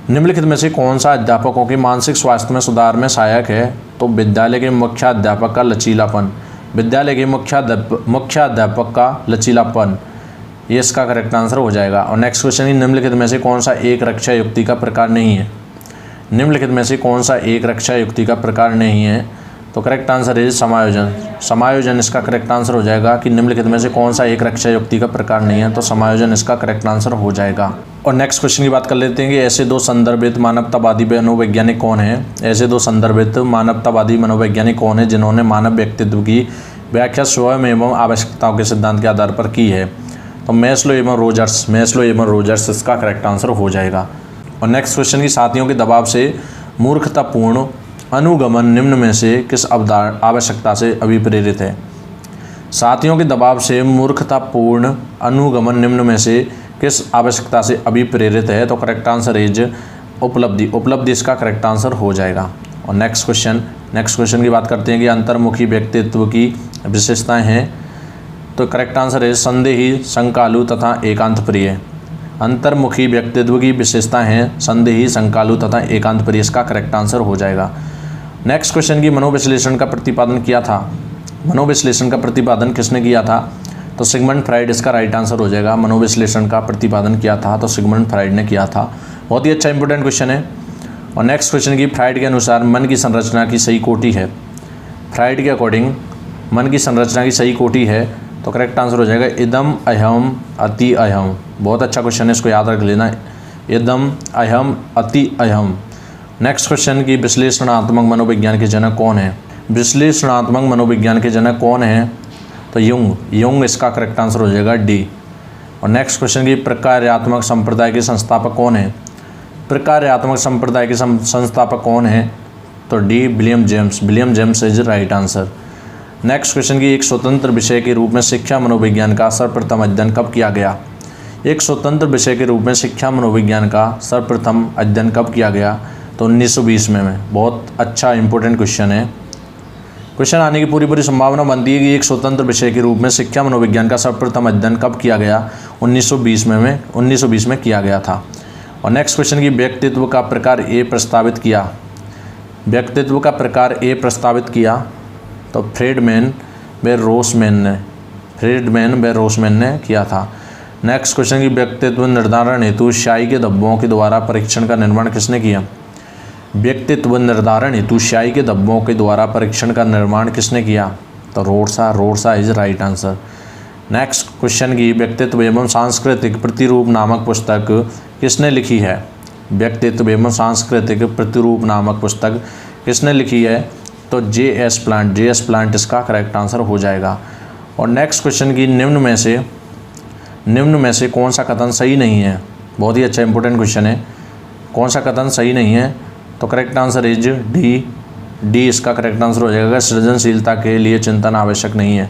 निम्नलिखित में से कौन सा अध्यापकों की मानसिक स्वास्थ्य में सुधार में सहायक है, तो विद्यालय के मुख्याध्यापक का लचीलापन, विद्यालय के मुख्याध्यापक का लचीलापन, ये इसका करेक्ट आंसर हो जाएगा। और नेक्स्ट क्वेश्चन निम्नलिखित में से कौन सा एक रक्षा युक्ति का प्रकार नहीं है, निम्नलिखित में से कौन सा एक रक्षा युक्ति का प्रकार नहीं है, तो करेक्ट आंसर इज समायोजन, समायोजन इसका करेक्ट आंसर हो जाएगा कि निम्नलिखित में से कौन सा एक रक्षा युक्ति का प्रकार नहीं है, तो समायोजन इसका करेक्ट आंसर हो जाएगा। और नेक्स्ट क्वेश्चन की बात कर लेते हैं कि ऐसे दो संदर्भित मानवतावादी मनोवैज्ञानिक कौन हैं, ऐसे दो संदर्भित मानवतावादी मनोवैज्ञानिक कौन है जिन्होंने मानव व्यक्तित्व की व्याख्या स्वयं एवं आवश्यकताओं के सिद्धांत के आधार पर की है, तो मैस्लो एवं रोजर्स इसका करेक्ट आंसर हो जाएगा। और नेक्स्ट क्वेश्चन की साथियों के दबाव से मूर्खतापूर्ण अनुगमन निम्न में से किस आवश्यकता से अभिप्रेरित है, साथियों के दबाव से मूर्खतापूर्ण अनुगमन निम्न में से किस आवश्यकता से अभिप्रेरित है, तो करेक्ट आंसर इज उपलब्धि इसका करेक्ट आंसर हो जाएगा। और नेक्स्ट क्वेश्चन की बात करते हैं कि अंतर्मुखी व्यक्तित्व की विशेषताएं हैं, तो करेक्ट आंसर इज संदेही, शंकालु तथा एकांत प्रिय। अंतर्मुखी व्यक्तित्व की विशेषता हैं संदेही, संकालु तथा एकांत प्रिय। इसका करेक्ट आंसर हो जाएगा। नेक्स्ट क्वेश्चन की मनोविश्लेषण का प्रतिपादन किया था। मनोविश्लेषण का प्रतिपादन किसने किया था? तो सिगमंड फ्राइड इसका राइट आंसर हो जाएगा। मनोविश्लेषण का प्रतिपादन किया था तो सिगमंड फ्राइड ने किया था। बहुत ही अच्छा इंपॉर्टेंट क्वेश्चन है। और नेक्स्ट क्वेश्चन की फ्राइड के अनुसार मन की संरचना की सही कोटि है। फ्राइड के अकॉर्डिंग मन की संरचना की सही कोटि है तो करेक्ट आंसर हो जाएगा इदम अहम अति अहम। बहुत अच्छा क्वेश्चन है, इसको याद रख लेना, इदम अहम अति अहम। नेक्स्ट क्वेश्चन की विश्लेषणात्मक मनोविज्ञान के जनक कौन है? विश्लेषणात्मक मनोविज्ञान के जनक कौन है? तो युंग इसका करेक्ट आंसर हो जाएगा डी। और नेक्स्ट क्वेश्चन की प्रकार्यात्मक संप्रदाय के संस्थापक कौन है? प्रकार्यात्मक संप्रदाय के संस्थापक कौन है? तो D, William James. William James is right answer. Next question की एक स्वतंत्र विषय के रूप में शिक्षा मनोविज्ञान का सर्वप्रथम अध्ययन कब किया गया? एक स्वतंत्र विषय के रूप में शिक्षा मनोविज्ञान का सर्वप्रथम अध्ययन कब किया गया? तो 1920 में। बहुत अच्छा इंपॉर्टेंट क्वेश्चन है। क्वेश्चन आने की पूरी संभावना बनती है कि एक स्वतंत्र विषय के रूप में शिक्षा मनोविज्ञान का सर्वप्रथम अध्ययन कब किया गया? 1920 में किया गया था। और नेक्स्ट क्वेश्चन की व्यक्तित्व का प्रकार ए प्रस्तावित किया। व्यक्तित्व का प्रकार ए प्रस्तावित किया तो फ्रीडमैन व रोसमैन ने किया था। नेक्स्ट क्वेश्चन की व्यक्तित्व निर्धारण हेतु स्याही के धब्बों के द्वारा परीक्षण का निर्माण किसने किया? व्यक्तित्व निर्धारण हेतु स्याही के धब्बों के द्वारा परीक्षण का निर्माण किसने किया? तो रोडसा is right answer. Next question की व्यक्तित्व एवं सांस्कृतिक प्रतिरूप नामक पुस्तक किसने लिखी है? व्यक्तित्व एवं सांस्कृतिक प्रतिरूप नामक पुस्तक किसने लिखी है? तो जे.एस. प्लांट इसका करेक्ट आंसर हो जाएगा। और नेक्स्ट क्वेश्चन की निम्न में से कौन सा कथन सही नहीं है? बहुत ही अच्छा इंपॉर्टेंट क्वेश्चन है। कौन सा कथन सही नहीं है? तो करेक्ट आंसर इज डी इसका करेक्ट आंसर हो जाएगा। सृजनशीलता के लिए चिंतन आवश्यक नहीं है।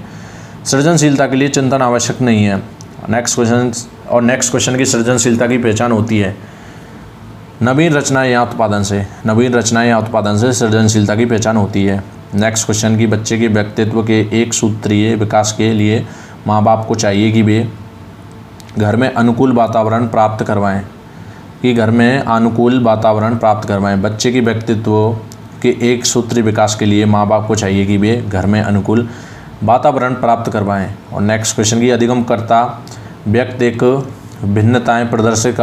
सृजनशीलता के लिए चिंतन आवश्यक नहीं है। नेक्स्ट क्वेश्चन की सृजनशीलता की पहचान होती है नवीन रचनाएं या उत्पादन से सृजनशीलता की पहचान होती है। नेक्स्ट क्वेश्चन की बच्चे के व्यक्तित्व के एक सूत्रीय विकास के लिए माँ बाप को चाहिए कि वे घर में अनुकूल वातावरण प्राप्त करवाएं। बच्चे के व्यक्तित्व के एक सूत्रीय विकास के लिए माँ बाप को चाहिए कि वे घर में अनुकूल वातावरण प्राप्त करवाएं। और नेक्स्ट क्वेश्चन की अधिगमकर्ता व्यक्तिक भिन्नताएं प्रदर्शित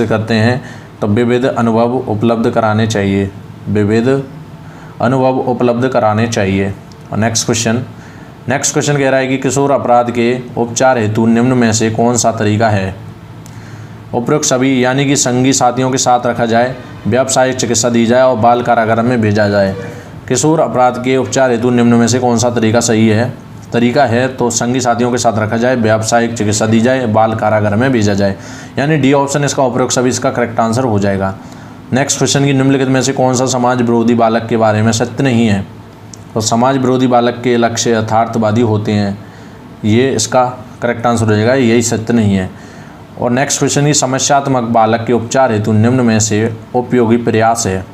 करते हैं तो विविध अनुभव उपलब्ध कराने चाहिए। और नेक्स्ट क्वेश्चन कह रहा है कि किशोर अपराध के उपचार हेतु निम्न में से कौन सा तरीका है? उपरोक्त सभी यानी कि संगी साथियों के साथ रखा जाए, व्यावसायिक चिकित्सा दी जाए और बाल कारागार में भेजा जाए। किशोर अपराध के उपचार हेतु निम्न में से कौन सा तरीका है? तो संगी साथियों के साथ रखा जाए, व्यावसायिक चिकित्सा दी जाए, बाल कारागार में भेजा जाए। यानी डी ऑप्शन इसका उपरोक्त सभी इसका करेक्ट आंसर हो जाएगा। नेक्स्ट क्वेश्चन की निम्नलिखित में से कौन सा समाज विरोधी बालक के बारे में सत्य नहीं है? तो समाज विरोधी बालक के लक्ष्य यथार्थवादी होते हैं, ये इसका करेक्ट आंसर हो जाएगा, यही सत्य नहीं है। और नेक्स्ट क्वेश्चन की समस्यात्मक बालक के उपचार हेतु निम्न में से उपयोगी प्रयास है।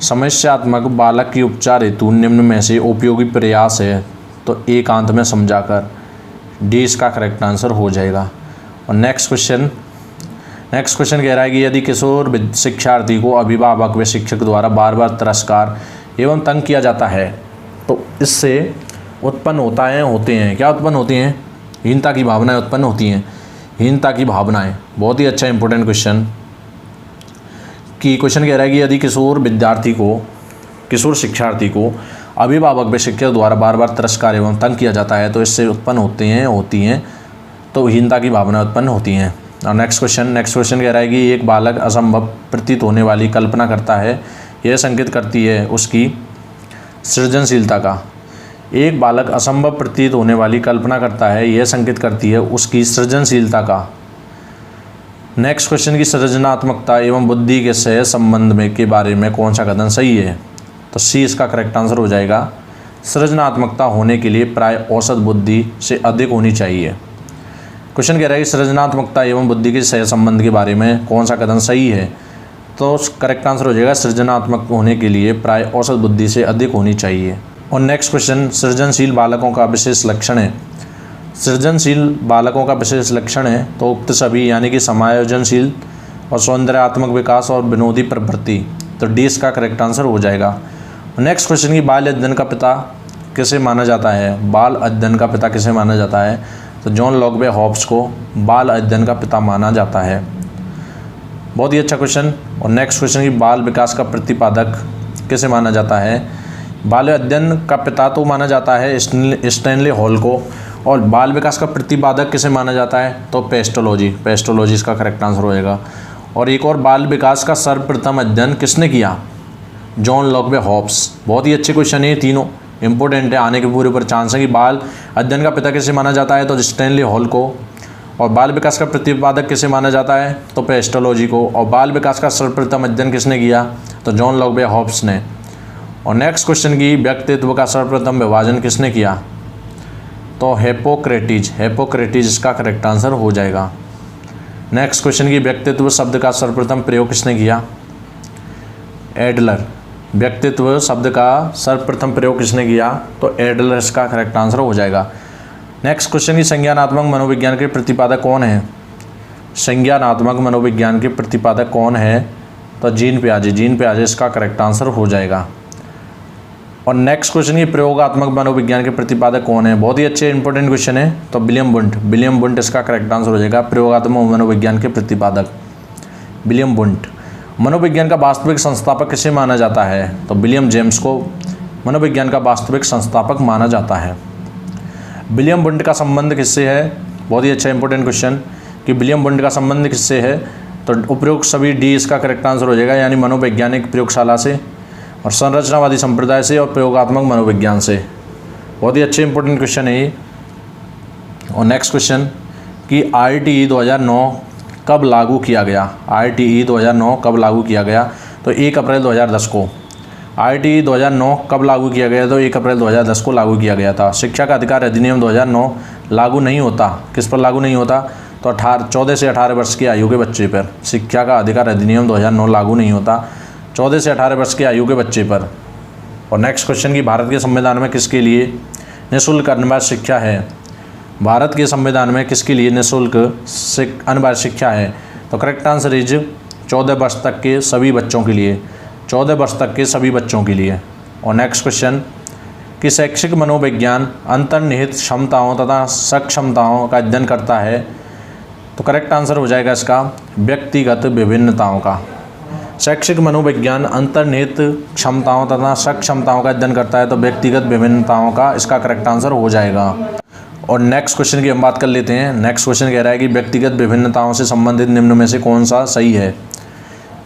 समस्यात्मक बालक के उपचार हेतु निम्न में से उपयोगी प्रयास है तो एकांत में समझाकर, डी इसका करेक्ट आंसर हो जाएगा। और नेक्स्ट क्वेश्चन कह रहा है कि यदि किशोर शिक्षार्थी को अभिभावक व शिक्षक द्वारा बार बार तिरस्कार एवं तंग किया जाता है तो इससे उत्पन्न होती हैं? हीनता की भावनाएं उत्पन्न होती हैं। बहुत ही अच्छा इंपॉर्टेंट क्वेश्चन कह रहा है कि यदि किशोर शिक्षार्थी को अभिभावक व शिक्षक द्वारा बार बार तिरस्कार एवं तंग किया जाता है तो इससे उत्पन्न होती हैं तो हीनता की भावना उत्पन्न होती हैं। और नेक्स्ट क्वेश्चन कह रहा है कि एक बालक असंभव प्रतीत होने वाली कल्पना करता है, यह संकेत करती है उसकी सृजनशीलता का। एक बालक असंभव प्रतीत होने वाली कल्पना करता है, यह संकेत करती है उसकी सृजनशीलता का। नेक्स्ट क्वेश्चन की सृजनात्मकता एवं बुद्धि के सह संबंध के बारे में कौन सा कथन सही है? तो सी इसका करेक्ट आंसर हो जाएगा। सृजनात्मकता होने के लिए प्राय औसत बुद्धि से अधिक होनी चाहिए। क्वेश्चन कह रहा है कि सृजनात्मकता एवं बुद्धि के सह संबंध के बारे में कौन सा कथन सही है? तो करेक्ट आंसर हो जाएगा सृजनात्मक होने के लिए प्राय औसत बुद्धि से अधिक होनी चाहिए। और नेक्स्ट क्वेश्चन सृजनशील बालकों का विशेष लक्षण है। सृजनशील बालकों का विशेष लक्षण है, तो उक्त सभी यानी कि समायोजनशील और सौंदर्यात्मक विकास और विनोदी प्रवृत्ति, तो डी इसका करेक्ट आंसर हो जाएगा। नेक्स्ट क्वेश्चन की बाल अध्ययन का पिता किसे माना जाता है? बाल अध्ययन का पिता किसे माना जाता है? तो जॉन लॉकवे हॉब्स को बाल अध्ययन का पिता माना जाता है। बहुत ही अच्छा क्वेश्चन। और नेक्स्ट क्वेश्चन की बाल विकास का प्रतिपादक किसे माना जाता है? बाल अध्ययन का पिता तो माना जाता है स्टैनली हॉल को, और बाल विकास का प्रतिपादक किसे माना जाता है? तो पेस्टोलॉजी इसका करेक्ट आंसर होएगा। और एक और, बाल विकास का सर्वप्रथम अध्ययन किसने किया? John Locke Hobbes. बहुत ही अच्छे क्वेश्चन है, ये तीनों इंपॉर्टेंट है, आने के पूरे पर चांस है कि बाल अध्ययन का पिता किसे माना जाता है? तो स्टैनली हॉल को। और बाल विकास का प्रतिपादक किसे माना जाता है? तो पेस्टोलॉजी को। और बाल विकास का सर्वप्रथम अध्ययन किसने किया? तो जॉन लॉकवे हॉब्स ने। और नेक्स्ट क्वेश्चन की व्यक्तित्व का सर्वप्रथम विभाजन किसने किया? तो हिप्पोक्रेटिस इसका करेक्ट आंसर हो जाएगा। नेक्स्ट क्वेश्चन की व्यक्तित्व शब्द का सर्वप्रथम प्रयोग किसने किया? एडलर। व्यक्तित्व शब्द का सर्वप्रथम प्रयोग किसने किया? तो एडलर इसका करेक्ट आंसर हो जाएगा। नेक्स्ट क्वेश्चन की संज्ञानात्मक मनोविज्ञान के प्रतिपादक कौन है? संज्ञानात्मक मनोविज्ञान के प्रतिपादक कौन है? तो जीन पियाजे इसका करेक्ट आंसर हो जाएगा। और नेक्स्ट क्वेश्चन की प्रयोगात्मक मनोविज्ञान के प्रतिपादक कौन है? बहुत ही अच्छे इंपॉर्टेंट क्वेश्चन है, तो विलियम वुंट इसका करेक्ट आंसर हो जाएगा। प्रयोगात्मक मनोविज्ञान के प्रतिपादक विलियम वुंट। मनोविज्ञान का वास्तविक संस्थापक किसे माना जाता है? तो विलियम जेम्स को मनोविज्ञान का वास्तविक संस्थापक माना जाता है। विलियम वुंट का संबंध किससे है? बहुत ही अच्छा इंपॉर्टेंट क्वेश्चन कि विलियम वुंट का संबंध किससे है? तो उपरोक्त सभी डी इसका करेक्ट आंसर हो जाएगा, यानी मनोवैज्ञानिक प्रयोगशाला से, और संरचनावादी संप्रदाय से, और प्रयोगात्मक मनोविज्ञान से। बहुत ही अच्छे इंपॉर्टेंट क्वेश्चन है ये। और नेक्स्ट क्वेश्चन कि RTE 2009 कब लागू किया गया? RTE 2009 कब लागू किया गया? तो 1 अप्रैल 2010 को। RTE 2009 कब लागू किया गया? तो 1 अप्रैल 2010 को लागू किया गया था। शिक्षा का अधिकार अधिनियम 2009 लागू नहीं होता, किस पर लागू नहीं होता? तो 14 से 18 वर्ष की आयु के बच्चे पर। शिक्षा का अधिकार अधिनियम 2009 लागू नहीं होता 14 से 18 वर्ष की आयु के बच्चे पर। और नेक्स्ट क्वेश्चन की भारत के संविधान में किसके लिए निःशुल्क अनिवार्य शिक्षा है? भारत के संविधान में किसके लिए निःशुल्क अनिवार्य शिक्षा है? तो करेक्ट आंसर इज 14 वर्ष तक के सभी बच्चों के लिए, 14 वर्ष तक के सभी बच्चों के लिए। और नेक्स्ट क्वेश्चन कि शैक्षिक मनोविज्ञान अंतर्निहित क्षमताओं तथा सक्षमताओं का अध्ययन करता है, तो करेक्ट आंसर हो जाएगा इसका व्यक्तिगत विभिन्नताओं का। शैक्षिक मनोविज्ञान अंतर्निहित क्षमताओं तथा सक्षमताओं का अध्ययन करता है, तो व्यक्तिगत विभिन्नताओं का इसका करेक्ट आंसर हो जाएगा। और नेक्स्ट क्वेश्चन की हम बात कर लेते हैं। नेक्स्ट क्वेश्चन कह रहा है कि व्यक्तिगत विभिन्नताओं से संबंधित निम्न में से कौन सा सही है?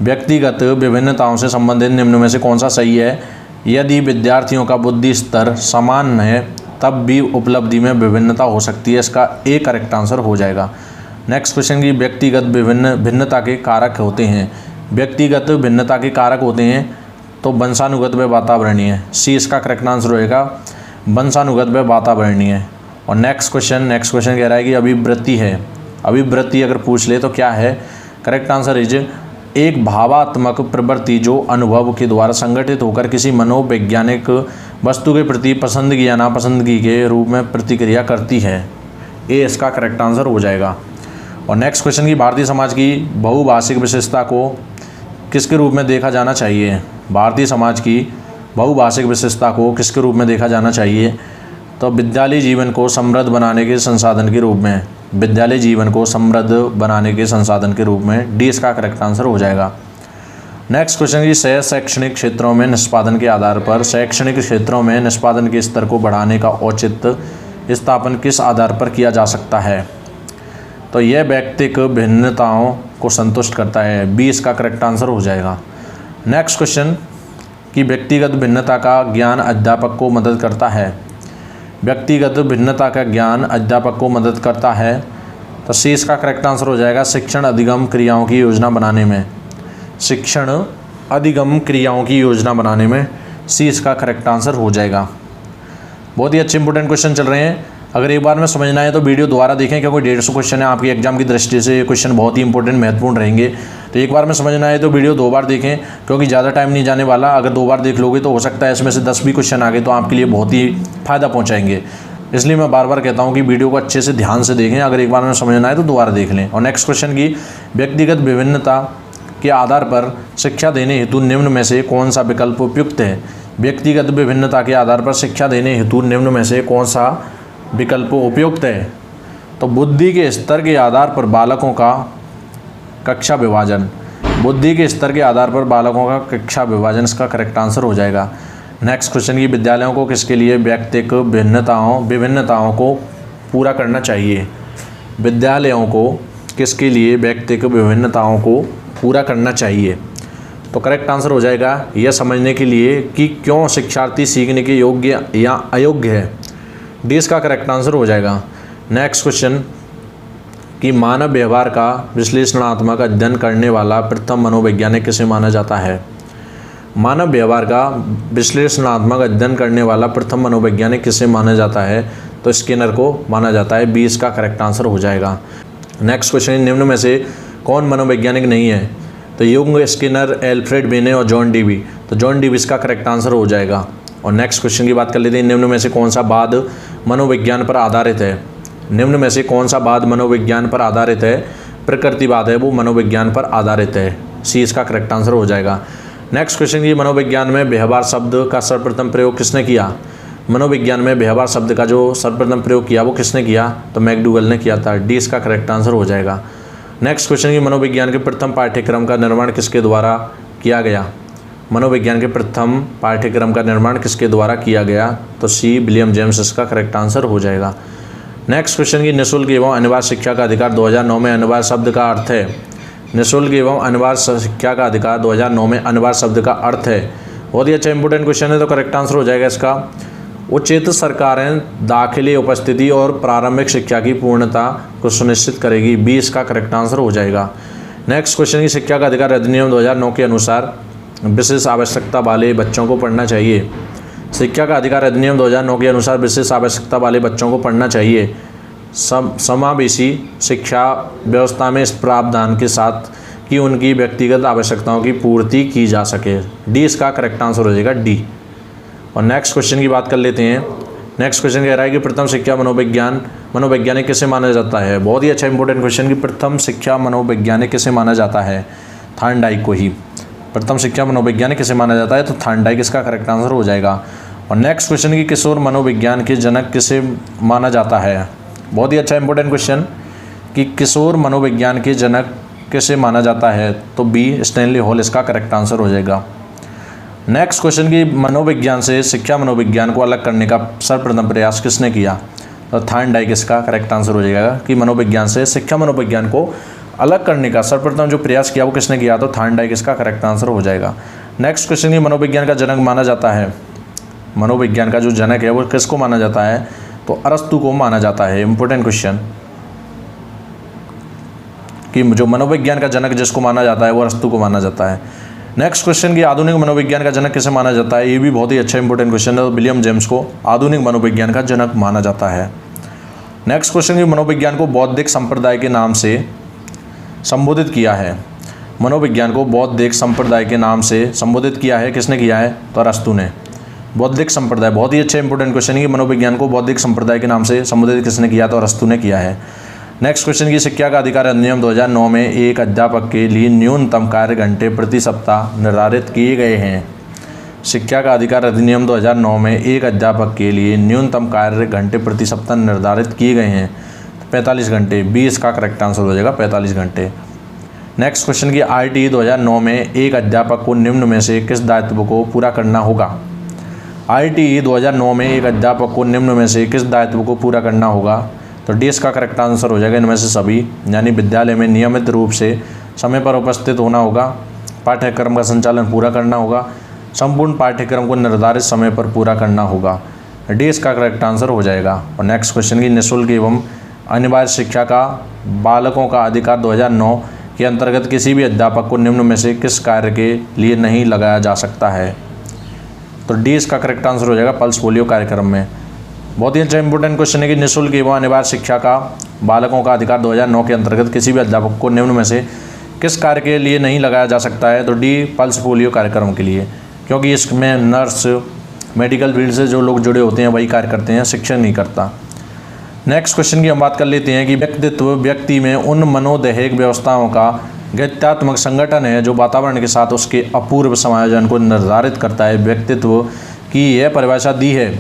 व्यक्तिगत विभिन्नताओं से संबंधित निम्न में से कौन सा सही है? यदि विद्यार्थियों का बुद्धि स्तर समान है तब भी उपलब्धि में विभिन्नता हो सकती है, इसका ए करेक्ट आंसर हो जाएगा। नेक्स्ट क्वेश्चन की व्यक्तिगत भिन्नता के कारक होते हैं। व्यक्तिगत भिन्नता के कारक होते हैं तो वंशानुगत व वातावरणीय, सी इसका करेक्ट आंसर होएगा वंशानुगत व वातावरणीय। और नेक्स्ट क्वेश्चन कह रहा है कि अभिवृत्ति है। अभिवृत्ति अगर पूछ ले तो क्या है? करेक्ट आंसर इज एक भावात्मक प्रवृत्ति जो अनुभव के द्वारा संगठित होकर किसी मनोवैज्ञानिक वस्तु के प्रति पसंदगी या नापसंदगी के रूप में प्रतिक्रिया करती है, ए इसका करेक्ट आंसर हो जाएगा। और नेक्स्ट क्वेश्चन की भारतीय समाज की बहुभाषिक विशेषता को किसके रूप में देखा जाना चाहिए? भारतीय समाज की बहुभाषिक विशेषता को किसके रूप में देखा जाना चाहिए? तो विद्यालय जीवन को समृद्ध बनाने के संसाधन के रूप में, विद्यालय जीवन को समृद्ध बनाने के संसाधन के रूप में, डी इसका करेक्ट आंसर हो जाएगा। नेक्स्ट क्वेश्चन की शैक्षणिक क्षेत्रों में निष्पादन के आधार पर शैक्षणिक क्षेत्रों में निष्पादन के स्तर को बढ़ाने का औचित्य स्थापन किस आधार पर किया जा सकता है? तो यह व्यक्तिगत भिन्नताओं को संतुष्ट करता है, बी इसका करेक्ट आंसर हो जाएगा। नेक्स्ट क्वेश्चन कि व्यक्तिगत भिन्नता का ज्ञान अध्यापक को मदद करता है। व्यक्तिगत भिन्नता का ज्ञान अध्यापक को मदद करता है, तो सी इसका करेक्ट आंसर हो जाएगा शिक्षण अधिगम क्रियाओं की योजना बनाने में। शिक्षण अधिगम क्रियाओं की योजना बनाने में, सी इसका करेक्ट आंसर हो जाएगा। बहुत ही अच्छे इंपॉर्टेंट क्वेश्चन चल रहे हैं। अगर एक बार में समझना है तो वीडियो दोबारा देखें, क्योंकि 150 क्वेश्चन है आपकी एग्जाम की दृष्टि से, ये क्वेश्चन बहुत ही इंपॉर्टेंट महत्वपूर्ण रहेंगे। तो एक बार में समझना है तो वीडियो 2 बार देखें, क्योंकि ज़्यादा टाइम नहीं जाने वाला। अगर 2 बार देख लोगे तो हो सकता है इसमें से 10 भी क्वेश्चन आ गए तो आपके लिए बहुत ही फ़ायदा पहुँचाएंगे। इसलिए मैं बार बार कहता हूँ कि वीडियो को अच्छे से ध्यान से देखें, अगर एक बार में समझ ना आए तो दोबारा देख लें। और नेक्स्ट क्वेश्चन की व्यक्तिगत विभिन्नता के आधार पर शिक्षा देने हेतु निम्न में से कौन सा विकल्प उपयुक्त है। व्यक्तिगत विभिन्नता के आधार पर शिक्षा देने हेतु निम्न में से कौन सा विकल्प उपयुक्त है। तो बुद्धि के स्तर के आधार पर बालकों का कक्षा विभाजन, बुद्धि के स्तर के आधार पर बालकों का कक्षा विभाजन इसका करेक्ट आंसर हो जाएगा। नेक्स्ट क्वेश्चन की विद्यालयों को किसके लिए व्यक्तिगत विभिन्नताओं को पूरा करना चाहिए। विद्यालयों को किसके लिए व्यक्तिगत विभिन्नताओं को पूरा करना चाहिए। तो करेक्ट आंसर हो जाएगा यह समझने के लिए कि क्यों शिक्षार्थी सीखने के योग्य या अयोग्य है। डी इसका करेक्ट आंसर हो जाएगा। नेक्स्ट क्वेश्चन कि मानव व्यवहार का विश्लेषणात्मक अध्ययन करने वाला प्रथम मनोवैज्ञानिक किसे माना जाता है। मानव व्यवहार का विश्लेषणात्मक अध्ययन करने वाला प्रथम मनोवैज्ञानिक किसे माना जाता है। तो स्किनर को माना जाता है। बी इसका करेक्ट आंसर हो जाएगा। नेक्स्ट क्वेश्चन निम्न में से कौन मनोवैज्ञानिक नहीं है। तो युंग, स्किनर, एल्फ्रेड बेने और जॉन डीवी। तो जॉन डीवी इसका करेक्ट आंसर हो जाएगा। और नेक्स्ट क्वेश्चन की बात कर लेते हैं, निम्न में से कौन सा वाद मनोविज्ञान पर आधारित है। निम्न में से कौन सा वाद मनोविज्ञान पर आधारित है। प्रकृतिवाद है वो मनोविज्ञान पर आधारित है। सी इसका करेक्ट आंसर हो जाएगा। नेक्स्ट क्वेश्चन की मनोविज्ञान में व्यवहार शब्द का सर्वप्रथम प्रयोग किसने किया। मनोविज्ञान में व्यवहार शब्द का जो सर्वप्रथम प्रयोग किया वो किसने किया। तो मैकडूगल ने किया था। डी इसका करेक्ट आंसर हो जाएगा। नेक्स्ट क्वेश्चन की मनोविज्ञान के प्रथम पाठ्यक्रम का निर्माण किसके द्वारा किया गया। मनोविज्ञान के प्रथम पाठ्यक्रम का निर्माण किसके द्वारा किया गया। तो सी विलियम जेम्स इसका करेक्ट आंसर हो जाएगा। नेक्स्ट क्वेश्चन की निःशुल्क एवं अनिवार्य शिक्षा का अधिकार 2009 में अनिवार्य शब्द का अर्थ है। निःशुल्क एवं अनिवार्य शिक्षा का अधिकार 2009 में अनिवार्य शब्द का अर्थ है। बहुत ही अच्छा इंपोर्टेंट क्वेश्चन है। तो करेक्ट आंसर हो जाएगा इसका उचित सरकारें दाखिले, उपस्थिति और प्रारंभिक शिक्षा की पूर्णता को सुनिश्चित करेगी। बी इसका करेक्ट आंसर हो जाएगा। नेक्स्ट क्वेश्चन की शिक्षा का अधिकार अधिनियम 2009 के अनुसार विशेष आवश्यकता वाले बच्चों को पढ़ना चाहिए। शिक्षा का अधिकार अधिनियम 2009 के अनुसार विशेष आवश्यकता वाले बच्चों को पढ़ना चाहिए। समावेशी शिक्षा व्यवस्था में इस प्रावधान के साथ कि उनकी व्यक्तिगत आवश्यकताओं की पूर्ति की जा सके। डी इसका करेक्ट आंसर हो जाएगा। डी। और नेक्स्ट क्वेश्चन की बात कर लेते हैं। नेक्स्ट क्वेश्चन कह रहा है कि प्रथम शिक्षा मनोवैज्ञानिक किसे माना जाता है। बहुत ही अच्छा इंपॉर्टेंट क्वेश्चन कि प्रथम शिक्षा मनोवैज्ञानिक किसे माना जाता है। थॉर्नडाइक को ही प्रथम शिक्षा मनोवैज्ञानिक किसे माना जाता है। तो थॉर्नडाइक इसका करेक्ट आंसर हो जाएगा। और नेक्स्ट क्वेश्चन की किशोर मनोविज्ञान के जनक किसे माना जाता है। बहुत ही अच्छा इंपॉर्टेंट क्वेश्चन कि किशोर मनोविज्ञान के जनक किसे माना जाता है। तो बी स्टैनली हॉल इसका करेक्ट आंसर हो जाएगा। नेक्स्ट क्वेश्चन की मनोविज्ञान से शिक्षा मनोविज्ञान को अलग करने का सर्वप्रथम प्रयास किसने किया। तो थॉर्नडाइक इसका करेक्ट आंसर हो जाएगा कि मनोविज्ञान से शिक्षा मनोविज्ञान को अलग करने का सर्वप्रथम जो प्रयास किया वो किसने किया। तो थॉर्नडाइक इसका करेक्ट आंसर हो जाएगा। नेक्स्ट क्वेश्चन की मनोविज्ञान का जनक माना जाता है। मनोविज्ञान का जो जनक है वो किसको माना जाता है। तो अरस्तु को माना जाता है। इंपॉर्टेंट क्वेश्चन कि जो मनोविज्ञान का जनक जिसको माना जाता है वो अरस्तु को माना जाता है। नेक्स्ट क्वेश्चन की आधुनिक मनोविज्ञान का जनक किसे माना जाता है। ये भी बहुत ही अच्छा इंपॉर्टेंट क्वेश्चन है। तो विलियम जेम्स को आधुनिक मनोविज्ञान का जनक माना जाता है। नेक्स्ट क्वेश्चन की मनोविज्ञान को बौद्धिक संप्रदाय के नाम से संबोधित किया है। मनोविज्ञान को बौद्धिक संप्रदाय के नाम से संबोधित किया है किसने किया है। तो अरस्तु ने। बौद्धिक संप्रदाय बहुत ही अच्छा इंपॉर्टेंट क्वेश्चन है कि मनोविज्ञान को बौद्धिक संप्रदाय के नाम से संबोधित किसने किया। तो अरस्तु ने किया है। नेक्स्ट क्वेश्चन की शिक्षा का अधिकार अधिनियम 2009 में एक अध्यापक के लिए न्यूनतम कार्य घंटे प्रति सप्ताह निर्धारित किए गए हैं। शिक्षा का अधिकार अधिनियम 2009 में एक अध्यापक के लिए न्यूनतम कार्य घंटे प्रति सप्ताह निर्धारित किए गए हैं। 45 घंटे। बी इसका करेक्ट आंसर हो जाएगा 45 घंटे। नेक्स्ट क्वेश्चन की RTE 2009 में एक अध्यापक को निम्न में से किस दायित्व को पूरा करना होगा। RTE 2009 में एक अध्यापक को निम्न में से किस दायित्व को पूरा करना होगा। तो डी इसका करेक्ट आंसर हो जाएगा इनमें से सभी। यानी विद्यालय में नियमित रूप से समय पर उपस्थित होना होगा, पाठ्यक्रम का संचालन पूरा करना होगा, संपूर्ण पाठ्यक्रम को निर्धारित समय पर पूरा करना होगा। डी इसका करेक्ट आंसर हो जाएगा। और नेक्स्ट क्वेश्चन की निःशुल्क एवं अनिवार्य शिक्षा का बालकों का अधिकार 2009 के अंतर्गत किसी भी अध्यापक को निम्न में से किस कार्य के लिए नहीं लगाया जा सकता है। तो डी इसका करेक्ट आंसर हो जाएगा पल्स पोलियो कार्यक्रम में। बहुत ही अच्छा इंपॉर्टेंट क्वेश्चन है कि निःशुल्क एवं अनिवार्य शिक्षा का बालकों का अधिकार 2009 के अंतर्गत किसी भी अध्यापक को निम्न में से किस कार्य के लिए नहीं लगाया जा सकता है। तो डी पल्स पोलियो कार्यक्रम के लिए, क्योंकि इसमें नर्स, मेडिकल फील्ड से जो लोग जुड़े होते हैं वही कार्य करते हैं, शिक्षक नहीं करता। नेक्स्ट क्वेश्चन की हम बात कर लेते हैं कि व्यक्तित्व व्यक्ति में उन मनोदैहिक व्यवस्थाओं का गत्यात्मक संगठन है जो वातावरण के साथ उसके अपूर्व समायोजन को निर्धारित करता है। व्यक्तित्व की यह परिभाषा दी है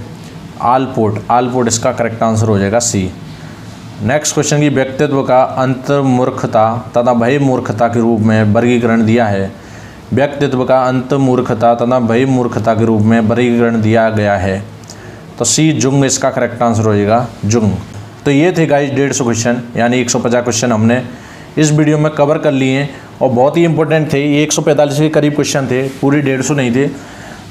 आलपोर्ट इसका करेक्ट आंसर हो जाएगा सी। नेक्स्ट क्वेश्चन की व्यक्तित्व का अंतर्मूर्खता तथा बहिर्मूर्खता के रूप में वर्गीकरण दिया है। व्यक्तित्व का अंतर्मूर्खता तथा बहिर्मूर्खता के रूप में वर्गीकरण दिया गया है, तो सी जुंग इसका करेक्ट आंसर हो जाएगा जुंग। तो ये थे गाइस 150 क्वेश्चन, यानी 150 क्वेश्चन हमने इस वीडियो में कवर कर लिए हैं और बहुत ही इंपॉर्टेंट थे। ये 145 के करीब क्वेश्चन थे, पूरी 150 नहीं थे,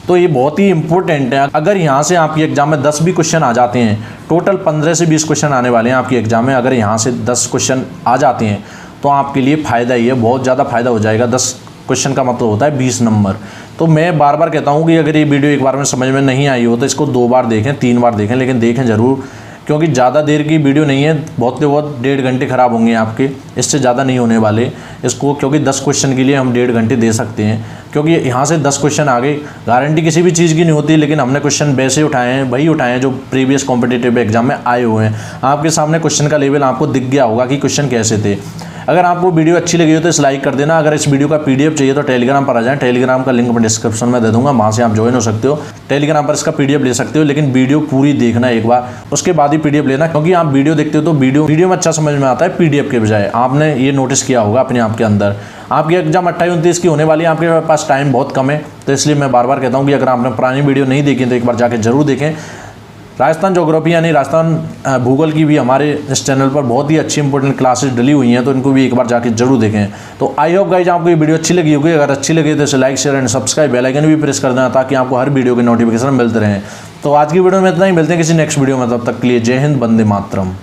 तो ये बहुत ही इंपॉर्टेंट है। अगर यहाँ से आपकी एग्जाम में 10 भी क्वेश्चन आ जाते हैं, टोटल 15 से 20 क्वेश्चन आने वाले हैं आपकी एग्जाम में, अगर यहाँ से 10 क्वेश्चन आ जाते हैं तो आपके लिए फ़ायदा ही है, बहुत ज़्यादा फ़ायदा हो जाएगा। 10 क्वेश्चन का मतलब होता है 20 नंबर। तो मैं बार बार कहता हूँ कि अगर ये वीडियो एक बार में समझ में नहीं आई हो तो इसको 2 बार देखें, 3 बार देखें, लेकिन देखें ज़रूर, क्योंकि ज़्यादा देर की वीडियो नहीं है, बहुत 1.5 घंटे ख़राब होंगे आपके, इससे ज़्यादा नहीं होने वाले इसको, क्योंकि 10 क्वेश्चन के लिए हम 1.5 घंटे दे सकते हैं, क्योंकि यहाँ से 10 क्वेश्चन आ गए, गारंटी किसी भी चीज़ की नहीं होती, लेकिन हमने क्वेश्चन वैसे उठाए हैं, वही उठाए हैं जो प्रीवियस कॉम्पिटिटिव एग्जाम में आए हुए हैं। आपके सामने क्वेश्चन का लेवल आपको दिख गया होगा कि क्वेश्चन कैसे थे। अगर आपको वीडियो अच्छी लगी हो तो इस लाइक कर देना। अगर इस वीडियो का PDF चाहिए तो टेलीग्राम पर आ जाएं, टेलीग्राम का लिंक मैं डिस्क्रिप्शन में दे दूंगा, वहाँ से आप ज्वाइन हो सकते हो, टेलीग्राम पर इसका PDF ले सकते हो, लेकिन वीडियो पूरी देखना एक बार, उसके बाद ही PDF लेना, क्योंकि आप वीडियो देखते हो तो वीडियो में अच्छा समझ में आता है PDF के बजाय। आपने ये नोटिस किया होगा अपने आप के अंदर। आपकी एग्जाम 28-29 की होने वाली है, आपके पास टाइम बहुत कम है, तो इसलिए मैं बार बार कहता हूँ कि अगर आपने पुरानी वीडियो नहीं देखी तो एक बार जाके जरूर देखें। राजस्थान ज्योग्राफी यानी राजस्थान भूगोल की भी हमारे इस चैनल पर बहुत ही अच्छी इंपॉर्टेंट क्लासेस डली हुई हैं, तो इनको भी एक बार जाके जरूर देखें। तो आई होप गाइज आपको ये वीडियो अच्छी लगी होगी। अगर अच्छी लगी तो इसे like share and subscribe, bell icon भी प्रेस कर देना ताकि आपको हर वीडियो के नोटिफिकेशन मिलते रहें। तो आज की वीडियो में इतना ही, मिलते हैं किसी नेक्स्ट वीडियो में, तब तक के लिए जय हिंद, वंदे मातरम।